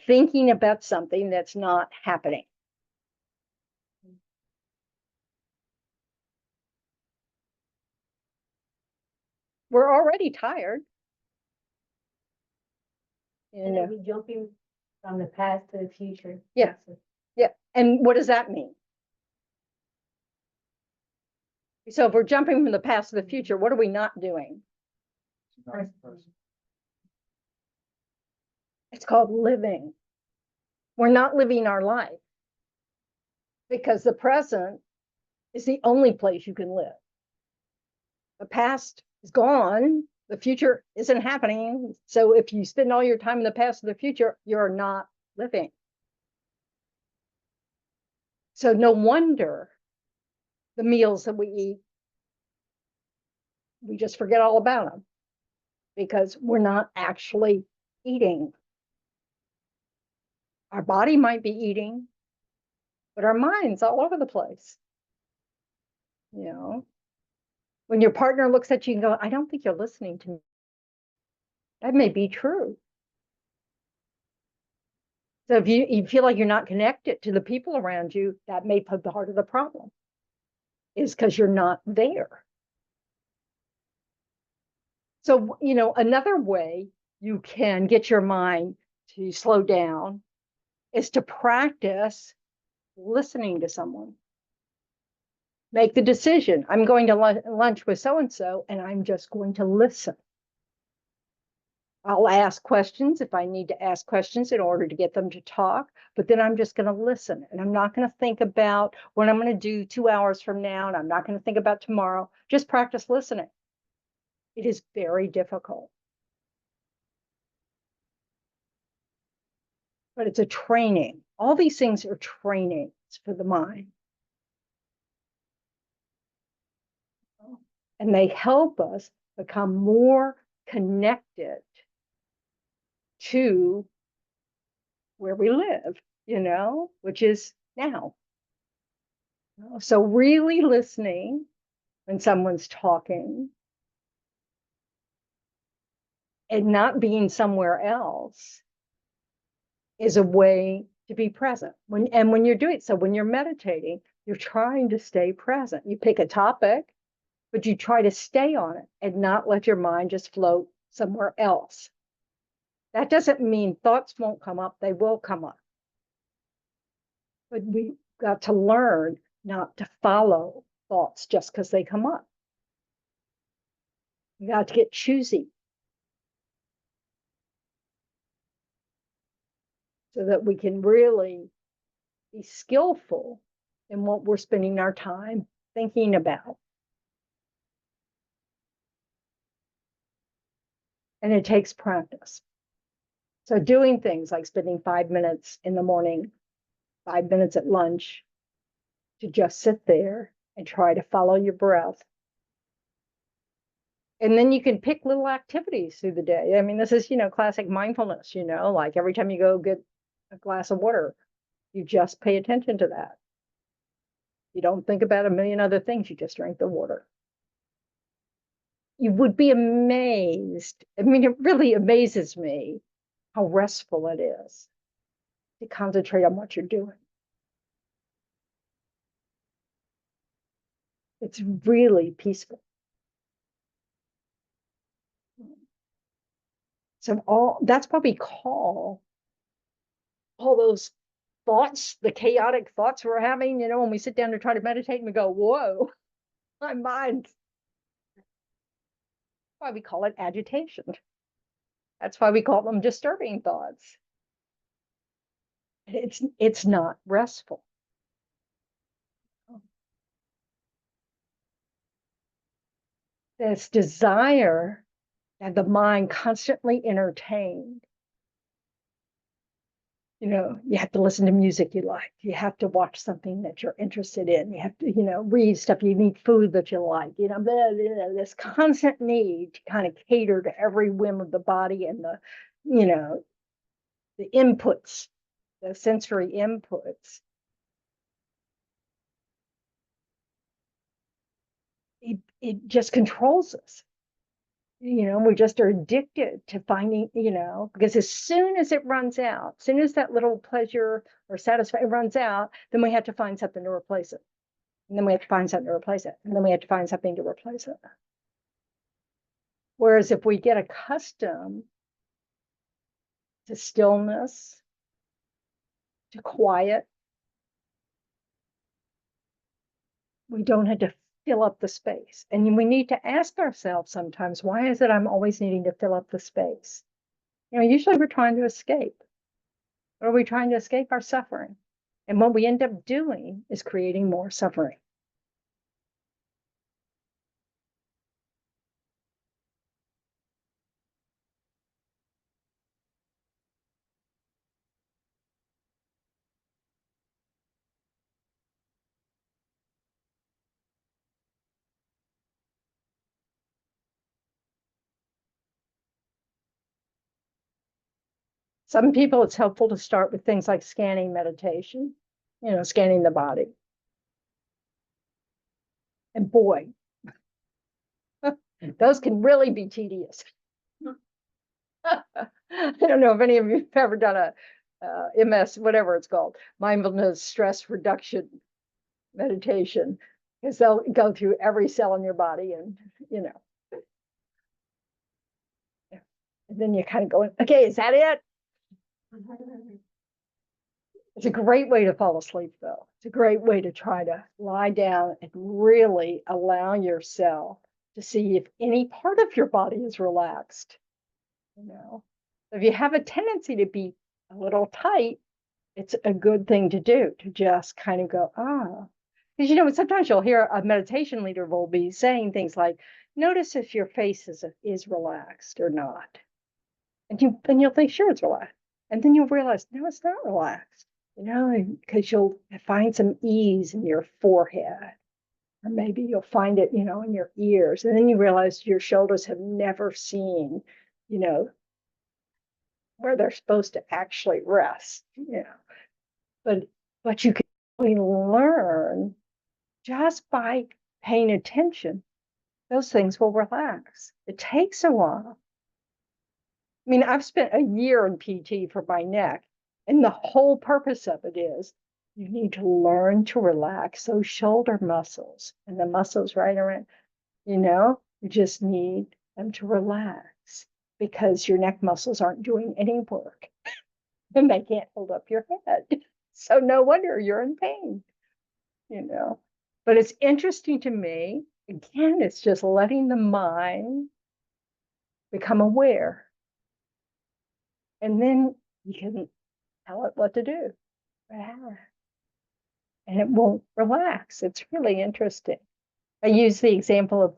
thinking about something that's not happening. We're already tired. And then we jumping from the past to the future. Yeah. Yeah. And what does that mean? So if we're jumping from the past to the future, what are we not doing? It's called living. We're not living our life because the present is the only place you can live. The past is gone. The future isn't happening. So if you spend all your time in the past or the future, you're not living. So no wonder the meals that we eat, we just forget all about them because we're not actually eating. Our body might be eating, but our mind's all over the place. You know, when your partner looks at you and go, I don't think you're listening to me. That may be true. So if you feel like you're not connected to the people around you, that may be part of the problem, is because you're not there. So, you know, another way you can get your mind to slow down is to practice listening to someone. Make the decision. I'm going to lunch with so-and-so, and I'm just going to listen. I'll ask questions if I need to ask questions in order to get them to talk, but then I'm just going to listen, and I'm not going to think about what I'm going to do 2 hours from now, and I'm not going to think about tomorrow. Just practice listening. It is very difficult, but it's a training. All these things are trainings for the mind. And they help us become more connected to where we live, you know, which is now. So really listening when someone's talking and not being somewhere else is a way to be present. When you're doing so, when you're meditating, you're trying to stay present. You pick a topic, but you try to stay on it and not let your mind just float somewhere else. That doesn't mean thoughts won't come up, they will come up. But we got to learn not to follow thoughts just because they come up. We got to get choosy so that we can really be skillful in what we're spending our time thinking about. And it takes practice. So doing things like spending 5 minutes in the morning, 5 minutes at lunch, to just sit there and try to follow your breath. And then you can pick little activities through the day. I mean, this is, you know, classic mindfulness, you know, like every time you go get a glass of water, you just pay attention to that. You don't think about a million other things, you just drink the water. You would be amazed. I mean, it really amazes me how restful it is to concentrate on what you're doing. It's really peaceful. So that's what we call all those thoughts, the chaotic thoughts we're having, you know, when we sit down to try to meditate and we go, whoa, my mind. Why we call it agitation. That's why we call them disturbing thoughts. It's not restful. This desire and the mind constantly entertained. You know, you have to listen to music you like. You have to watch something that you're interested in. You have to, you know, read stuff. You need food that you like. You know, this constant need to kind of cater to every whim of the body and the, you know, the inputs, the sensory inputs. It just controls us. You know, we just are addicted to finding, you know, because as soon as it runs out, as soon as that little pleasure or satisfaction runs out, then we have to find something to replace it. And then we have to find something to replace it. And then we have to find something to replace it. Whereas if we get accustomed to stillness, to quiet, we don't have to fill up the space. And we need to ask ourselves sometimes, why is it I'm always needing to fill up the space? You know, usually we're trying to escape. Or are we trying to escape our suffering? And what we end up doing is creating more suffering. Some people, it's helpful to start with things like scanning meditation, scanning the body. And boy, those can really be tedious. I don't know if any of you have ever done a MS, whatever it's called, mindfulness stress reduction meditation, because they'll go through every cell in your body and, and then you're kind of going, okay, is that it? It's a great way to fall asleep, though. It's a great way to try to lie down and really allow yourself to see if any part of your body is relaxed. If you have a tendency to be a little tight, it's a good thing to do, to just kind of go, because sometimes you'll hear a meditation leader will be saying things like, notice if your face is relaxed or not. And you'll think, sure, it's relaxed. And then you'll realize, no, it's not relaxed, because you'll find some ease in your forehead. Or maybe you'll find it, in your ears. And then you realize your shoulders have never seen, where they're supposed to actually rest, But you can really learn just by paying attention. Those things will relax. It takes a while. I mean, I've spent a year in PT for my neck, and the whole purpose of it is you need to learn to relax those shoulder muscles and the muscles right around, you just need them to relax because your neck muscles aren't doing any work and they can't hold up your head. So no wonder you're in pain, But it's interesting to me, again, it's just letting the mind become aware. And then you can tell it what to do. And it won't relax. It's really interesting. I use the example of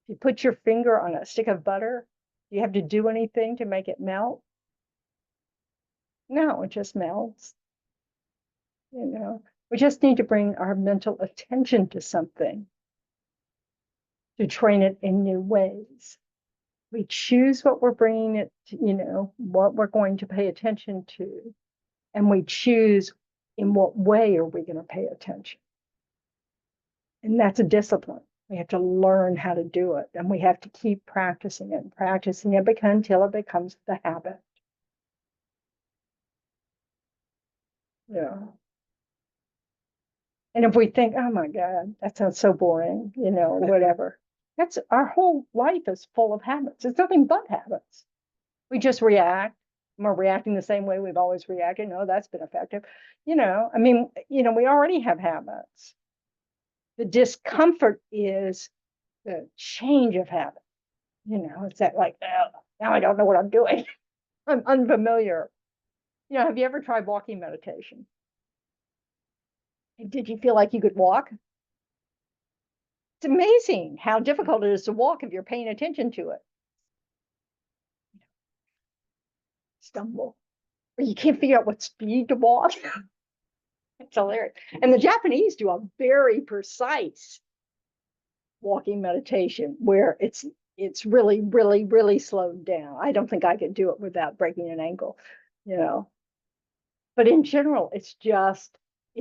you put your finger on a stick of butter, do you have to do anything to make it melt? No, it just melts. We just need to bring our mental attention to something to train it in new ways. We choose what we're bringing it to, what we're going to pay attention to, and we choose in what way are we going to pay attention. And that's a discipline. We have to learn how to do it, and we have to keep practicing it until it becomes the habit. Yeah. And if we think, oh my God, that sounds so boring, whatever. That's our whole life is full of habits. It's nothing but habits. We just react. We're reacting the same way we've always reacted. No, that's been effective. We already have habits. The discomfort is the change of habit. It's that now I don't know what I'm doing. I'm unfamiliar. Have you ever tried walking meditation? Did you feel like you could walk? It's amazing how difficult it is to walk if you're paying attention to it. Stumble. Or you can't figure out what speed to walk. It's hilarious. And the Japanese do a very precise walking meditation where it's really, really, really slowed down. I don't think I could do it without breaking an ankle, But in general, it's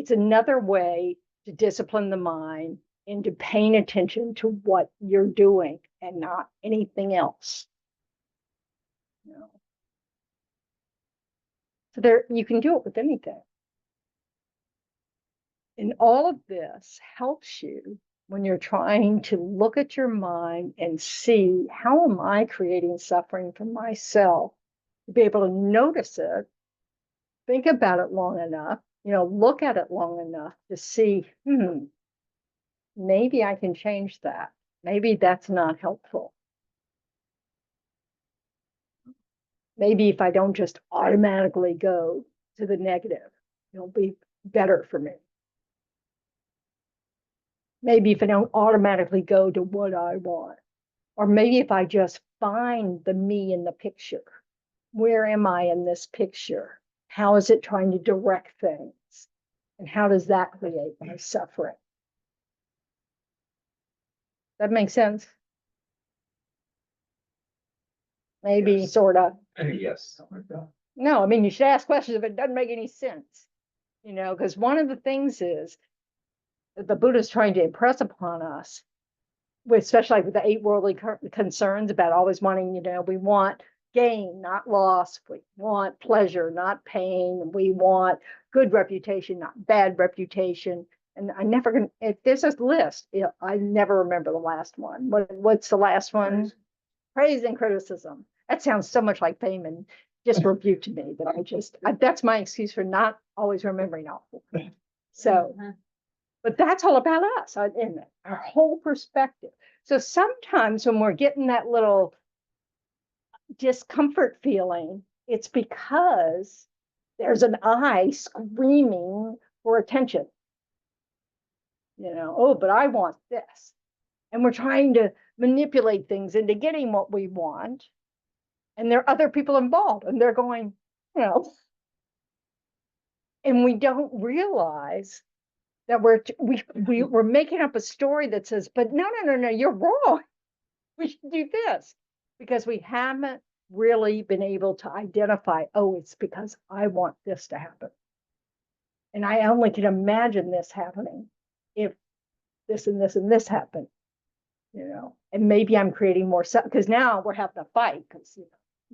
another way to discipline the mind into paying attention to what you're doing and not anything else. So you can do it with anything. And all of this helps you when you're trying to look at your mind and see, how am I creating suffering for myself? To be able to notice it, think about it long enough, look at it long enough to see, maybe I can change that. Maybe that's not helpful. Maybe if I don't just automatically go to the negative, it'll be better for me. Maybe if I don't automatically go to what I want, or maybe if I just find the me in the picture, where am I in this picture? How is it trying to direct things? And how does that create my suffering? That makes sense? Maybe, Yes. sort of. Yes. something like that. No, I mean, you should ask questions if it doesn't make any sense. Because one of the things is that the Buddha is trying to impress upon us, especially with the 8 worldly concerns about always wanting, we want gain, not loss. We want pleasure, not pain. We want good reputation, not bad reputation. And I never can, if there's a list, I never remember the last one. What's the last one? Praise and criticism. That sounds so much like fame and disrepute to me that that's my excuse for not always remembering all. So, but that's all about us, isn't it? Our whole perspective. So sometimes when we're getting that little discomfort feeling, it's because there's an I screaming for attention. Oh, but I want this. And we're trying to manipulate things into getting what we want. And there are other people involved, and they're going, and we don't realize that we're making up a story that says, but no, you're wrong. We should do this, because we haven't really been able to identify, oh, it's because I want this to happen. And I only can imagine this happening if this and this and this happen, and maybe I'm creating more stuff, because now we're having a fight because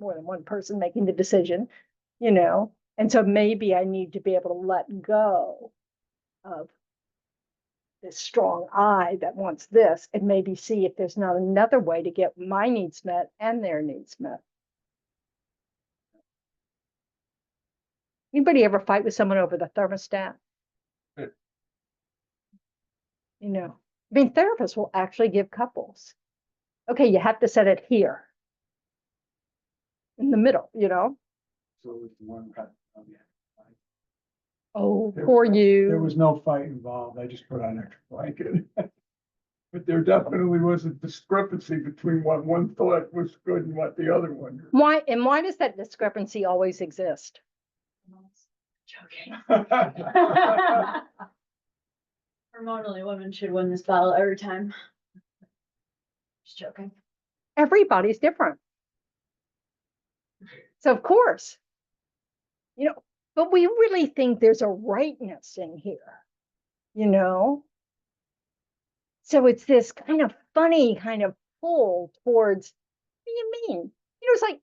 more than one person making the decision, and so maybe I need to be able to let go of this strong I that wants this, and maybe see if there's not another way to get my needs met and their needs met. Anybody ever fight with someone over the thermostat? Therapists will actually give couples, okay, you have to set it here in the middle, So it's one cut. Oh, There poor was you. There was no fight involved. I just put on extra blanket. But there definitely was a discrepancy between what one thought was good and what the other one. Why does that discrepancy always exist? Joking. Hormonally. Hormonally, women should win this battle every time. Just joking. Everybody's different. So of course, but we really think there's a rightness in here, So it's this kind of funny kind of pull towards, what do you mean? It's like,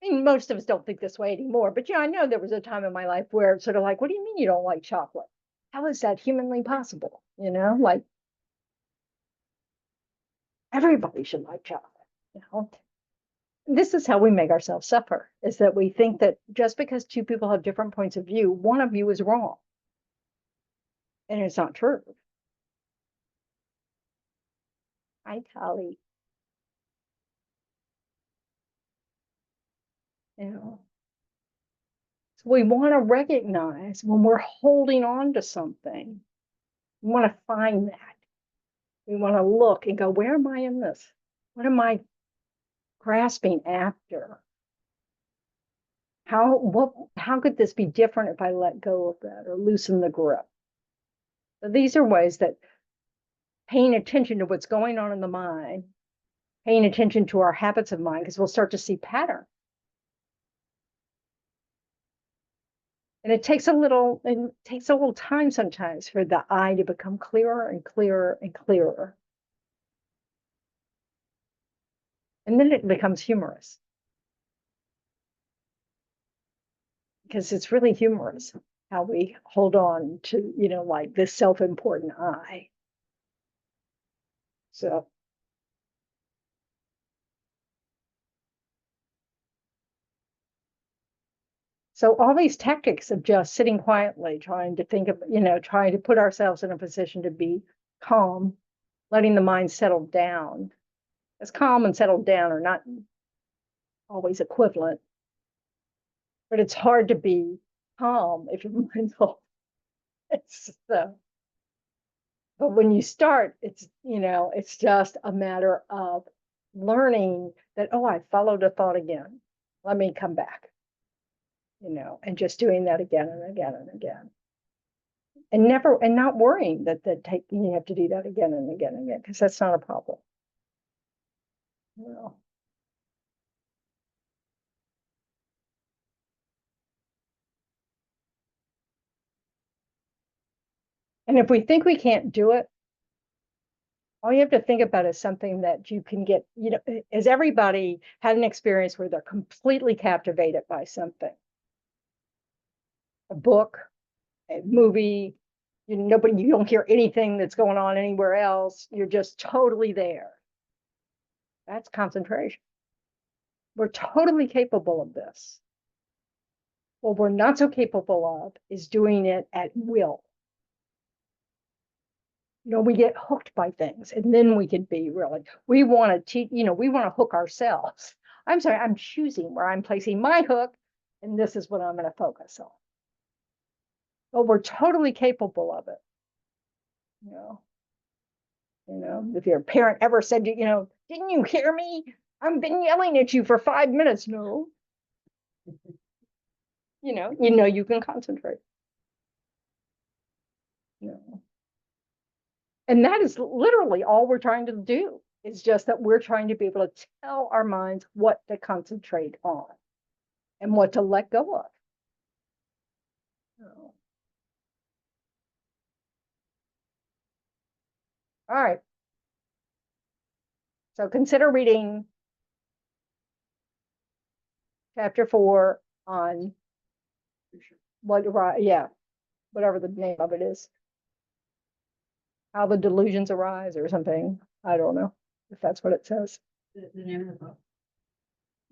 most of us don't think this way anymore, but I know there was a time in my life where it's sort of like, what do you mean you don't like chocolate? How is that humanly possible? Like everybody should like chocolate, This is how we make ourselves suffer, is that we think that just because 2 people have different points of view, one of you is wrong. And it's not true. Hi, Tali. So we want to recognize when we're holding on to something, we want to find that. We want to look and go, where am I in this? What am I grasping after? How could this be different if I let go of that or loosen the grip? So these are ways that paying attention to what's going on in the mind, paying attention to our habits of mind, because we'll start to see pattern. And it takes a little time sometimes for the I to become clearer and clearer and clearer. And then it becomes humorous. Because it's really humorous how we hold on to, like this self-important I. So all these tactics of just sitting quietly, trying to think of, trying to put ourselves in a position to be calm, letting the mind settle down. As calm and settled down are not always equivalent, but it's hard to be calm if your mind's all. So, but when you start, it's just a matter of learning that, oh, I followed a thought again. Let me come back. And just doing that again and again and again. And not worrying that you have to do that again and again and again, because that's not a problem. And if we think we can't do it, all you have to think about is something that you can get, is everybody had an experience where they're completely captivated by something? A book, a movie, you don't hear anything that's going on anywhere else. You're just totally there. That's concentration. We're totally capable of this. What we're not so capable of is doing it at will. We get hooked by things, and then we can be really, we want to teach, we want to hook ourselves. I'm sorry, I'm choosing where I'm placing my hook, and this is what I'm going to focus on. But we're totally capable of it. If your parent ever said to you, didn't you hear me? I've been yelling at you for 5 minutes. No. You can concentrate. And that is literally all we're trying to do. It's just that we're trying to be able to tell our minds what to concentrate on and what to let go of. All right. So consider reading chapter 4 on whatever the name of it is. How the delusions arise or something. I don't know if that's what it says. The name of the book.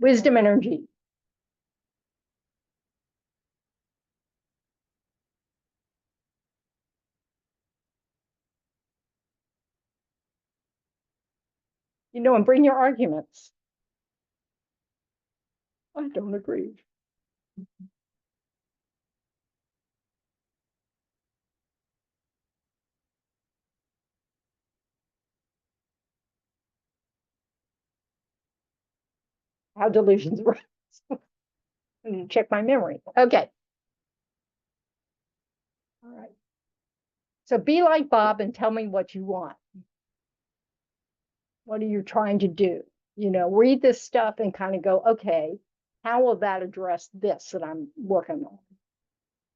Wisdom Energy. And bring your arguments. I don't agree. How delusions arise. I need to check my memory. Okay. All right. So be like Bob and tell me what you want. What are you trying to do? Read this stuff and kind of go, okay, how will that address this that I'm working on?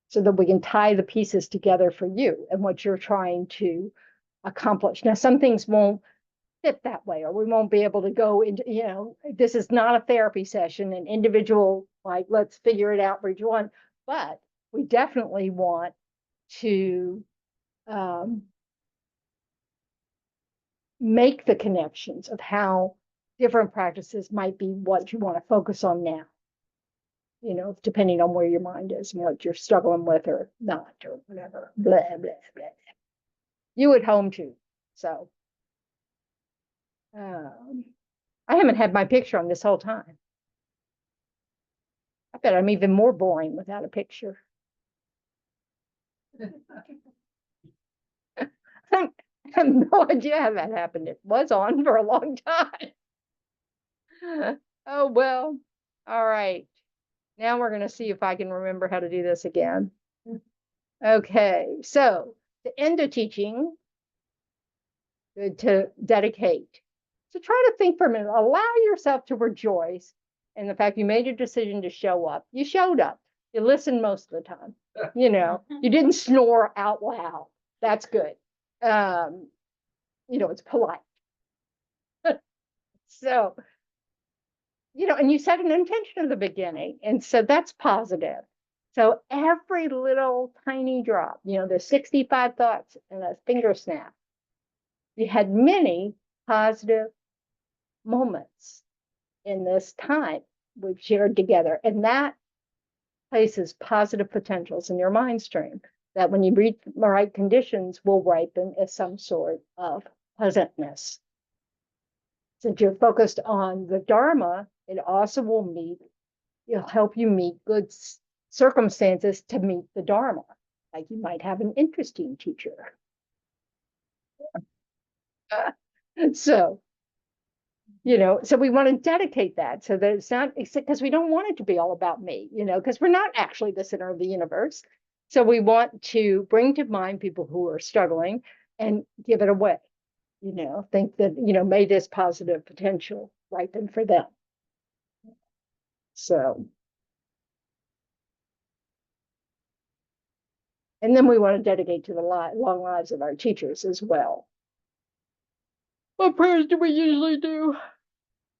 So that we can tie the pieces together for you and what you're trying to accomplish. Now, some things won't fit that way, or we won't be able to go into, this is not a therapy session, an individual, like, let's figure it out for each one. But we definitely want to make the connections of how different practices might be what you want to focus on now, depending on where your mind is and what you're struggling with or not, or whatever, blah, blah, blah. You at home too. So I haven't had my picture on this whole time. I bet I'm even more boring without a picture. I have no idea how that happened. It was on for a long time. Oh, well, all right. Now we're going to see if I can remember how to do this again. Okay, so to end a teaching, to dedicate. So try to think for a minute, allow yourself to rejoice in the fact you made a decision to show up. You showed up. You listened most of the time. You didn't snore out loud. That's good. It's polite. So, and you set an intention at the beginning. And so that's positive. So every little tiny drop, there's 65 thoughts in a finger snap. You had many positive moments in this time we've shared together. And that places positive potentials in your mind stream that when you reach the right conditions will ripen as some sort of pleasantness. Since you're focused on the Dharma, it also it'll help you meet good circumstances to meet the Dharma. Like you might have an interesting teacher. So we want to dedicate that so that it's not, because we don't want it to be all about me, because we're not actually the center of the universe. So we want to bring to mind people who are struggling and give it away, think that, may this positive potential ripen for them. So, And then we want to dedicate to the long lives of our teachers as well. What prayers do we usually do?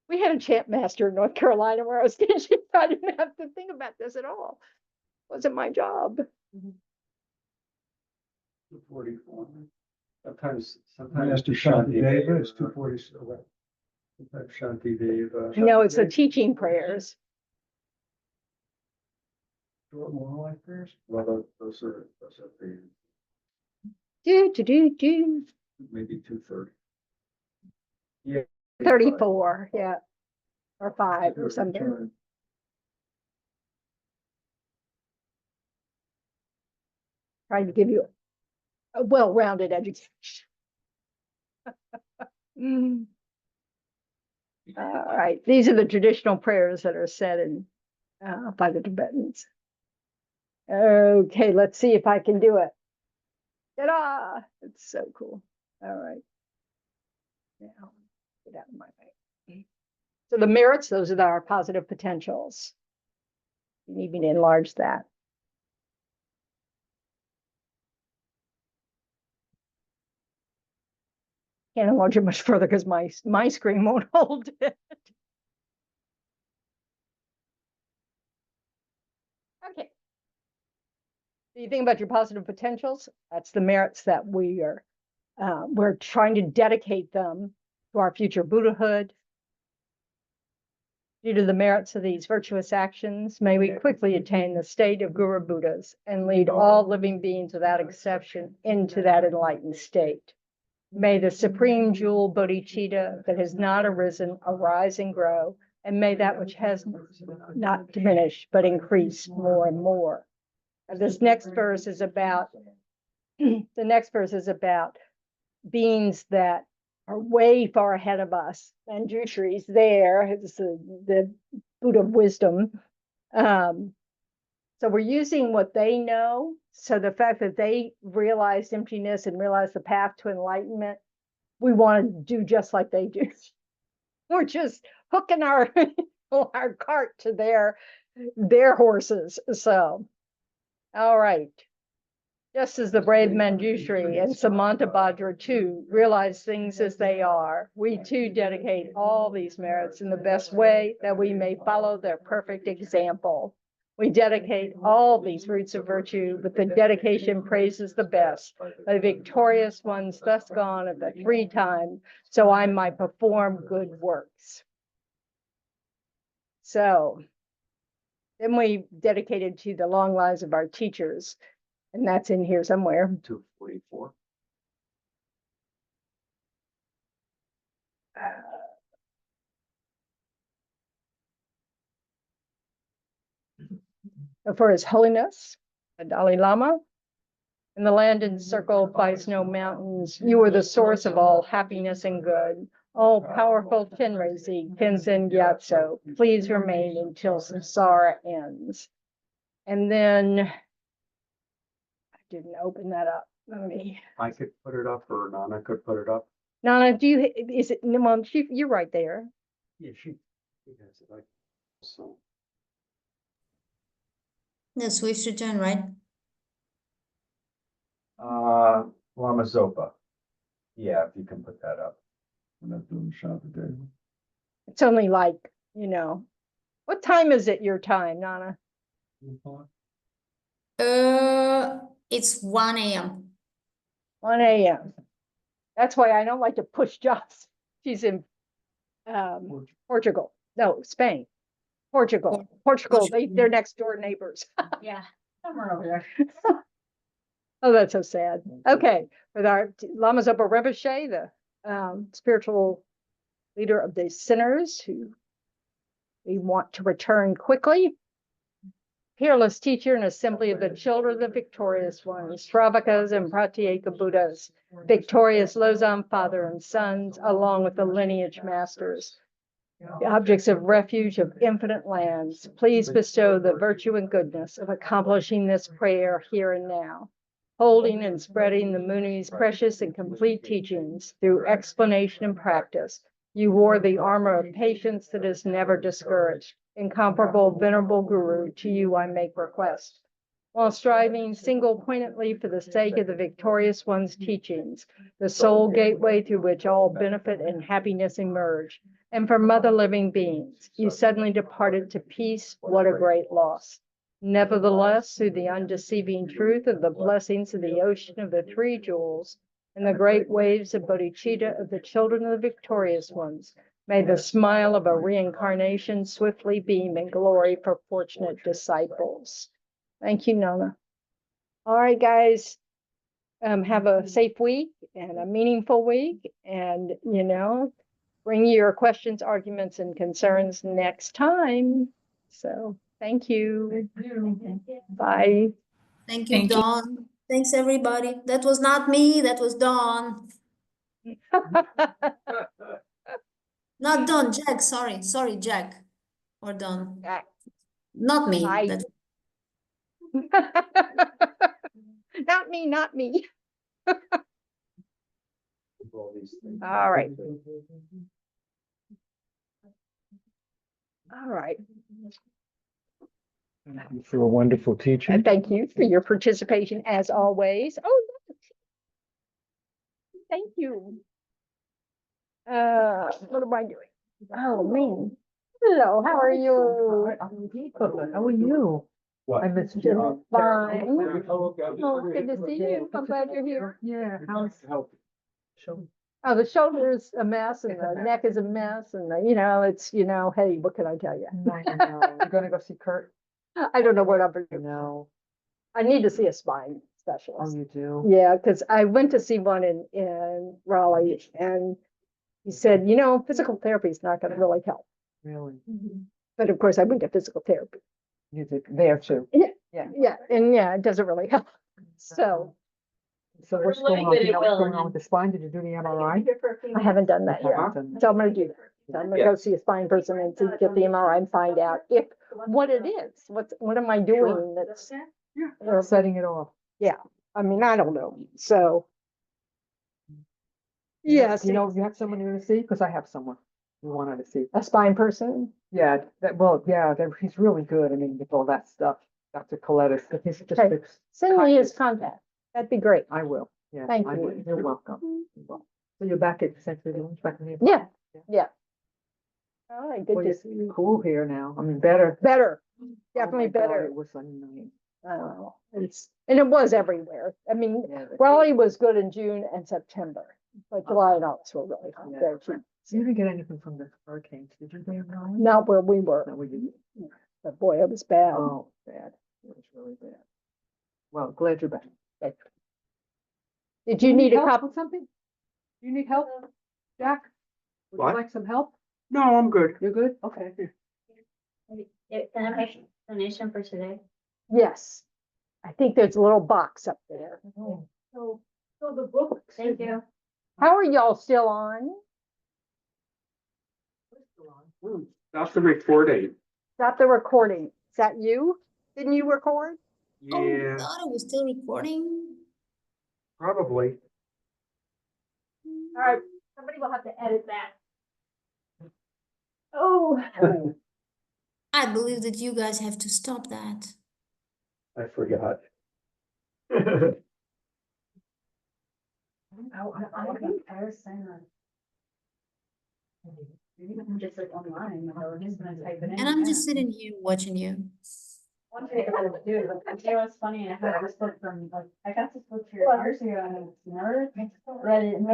We had a chant master in North Carolina where I was teaching. I didn't have to think about this at all. Wasn't my job. 244. Sometimes Master Shanti Deva is 247. Sometimes Shanti Deva. No, it's the teaching prayers. Short moral life prayers. Well, those are the, Do. maybe 230. 34, yeah. Or 5 or something. Trying to give you a well-rounded education. Mm. All right, these are the traditional prayers that are said in by the Tibetans. Okay, let's see if I can do it. Ta-da! It's so cool. All right. Now, get out of my way. So the merits, those are our positive potentials. You need me to enlarge that. Can't enlarge it much further because my screen won't hold it. Okay. So you think about your positive potentials. That's the merits that we're trying to dedicate them to our future Buddhahood. Due to the merits of these virtuous actions, may we quickly attain the state of Guru Buddhas and lead all living beings without exception into that enlightened state. May the supreme jewel bodhicitta that has not arisen arise and grow, and may that which has not diminish but increase more and more. This next verse is about beings that are way far ahead of us. And Manjushri's there, it's the Buddha of wisdom. So we're using what they know. So the fact that they realized emptiness and realized the path to enlightenment, we want to do just like they do. We're just hooking our cart to their horses. So, all right. Just as the brave Manjushri and Samantabhadra too realize things as they are, we too dedicate all these merits in the best way that we may follow their perfect example. We dedicate all these roots of virtue, but the dedication praises the best, the victorious ones thus gone at the 3 times, so I might perform good works. So then we dedicated to the long lives of our teachers. And that's in here somewhere. 244. For His Holiness, the Dalai Lama, in the land encircled by snow mountains, you are the source of all happiness and good. All powerful Tenrezi, Tenzin Gyatso, please remain until samsara ends. And then I didn't open that up. Let me. I could put it up, or Nana could put it up. Nana, is it, Mom, you're right there. Yeah, she has it like so. Yes, we should join, right? Lama Zopa. Yeah, if you can put that up. I'm not doing Shanti Deva. It's only like, what time is it your time, Nana? It's 1 a.m. 1 a.m. That's why I don't like to push Joss. She's in Portugal. No, Spain. Portugal. They're next door neighbors. Yeah, somewhere over there. Oh, that's so sad. Okay, with our Lama Zopa Rinpoche, the spiritual leader of the sinners who we want to return quickly. Peerless teacher and assembly of the children of the victorious ones, Shravakas and Pratyeka Buddhas, victorious Losam father and sons, along with the lineage masters, the objects of refuge of infinite lands, please bestow the virtue and goodness of accomplishing this prayer here and now, holding and spreading the Muni's precious and complete teachings through explanation and practice. You wore the armor of patience that is never discouraged. Incomparable, venerable Guru, to you I make request. while striving single-pointedly for the sake of the victorious one's teachings, the sole gateway through which all benefit and happiness emerge. And from other living beings, you suddenly departed to peace. What a great loss. Nevertheless, through the undeceiving truth of the blessings of the ocean of the three jewels and the great waves of bodhicitta of the children of the victorious ones, may the smile of a reincarnation swiftly beam in glory for fortunate disciples. Thank you, Nona. All right, guys. Have a safe week and a meaningful week. And, bring your questions, arguments, and concerns next time. So thank you. Bye. Thank you, Dawn. Thanks, everybody. That was not me, that was Dawn. Not Dawn, Jack, sorry, Jack. Or Dawn. Jack. Not me. Bye. That's Not me. All these things. All right. All right. Thank you for a wonderful teaching. And thank you for your participation as always. Oh, look. Thank you. What am I doing? Oh, me. Hello, how are you? How are you? What? I missed Just you. fine. Oh, Oh, good to see you. I'm glad you're here. Yeah, how's show? Oh, the shoulder's a mess and the neck is a mess and it's, hey, what can I tell you? No, you're gonna go see Kurt? I don't know what I'm gonna do. No. I need to see a spine Oh, specialist. you do? Yeah, because I went to see one in Raleigh and he said, physical therapy is not gonna really help. Really? But of course, I went to physical therapy. You did there too? Yeah. Yeah. Yeah, and yeah, it doesn't really help. So So what's We're going like on? that You it know what's will, going and on with the spine? Did you do the MRI? I haven't done that You yet. haven't done that? So I'm gonna do that. So I'm gonna go see a spine person and see, get the MRI and find out what it is. What am I doing that's, Or setting it off? I mean, I don't know. So. Yes, You have someone you're gonna see? Because I have someone you wanted to see. a spine person. Yeah, he's really good. I mean, with all that stuff, Dr. Colettis, but he's just Okay. fixed. Send me his Kindness. contact. That'd be great. I will, yeah. Thank I you. will. You're welcome. You're welcome. So you're back at Century Village, back in the. Yeah. Yeah. All right, good Well, to it's see you. cool here now. I mean, better. Better, Oh definitely my God, better. It was a night. And it was everywhere. I mean, Yeah, Raleigh was good in June and September, but July and August were really hot there too. You didn't get anything from the hurricanes, did you, Dave? Not where we were, No, we didn't. but boy, it was bad. Oh, bad. It was really bad. Well, glad you're back. Did you need a help cup? with something? You need help, Jack? Would What? you like some help? No, I'm good. You're good? Okay. Can I make a donation for today? Yes. I think there's a little box up there. So the book. Thank you. How are y'all still on? That's the recording. Stop the recording. Is that you? Didn't you record? Oh, I thought it was still recording. Probably. All right, somebody will have to edit that. Oh. I believe that you guys have to stop that. I forgot. Just like online, or just gonna type it in. And I'm just sitting here watching you. One thing I would do, like, it was funny, I had this book from, like, I got this book here years ago, and it's nerd, read it, and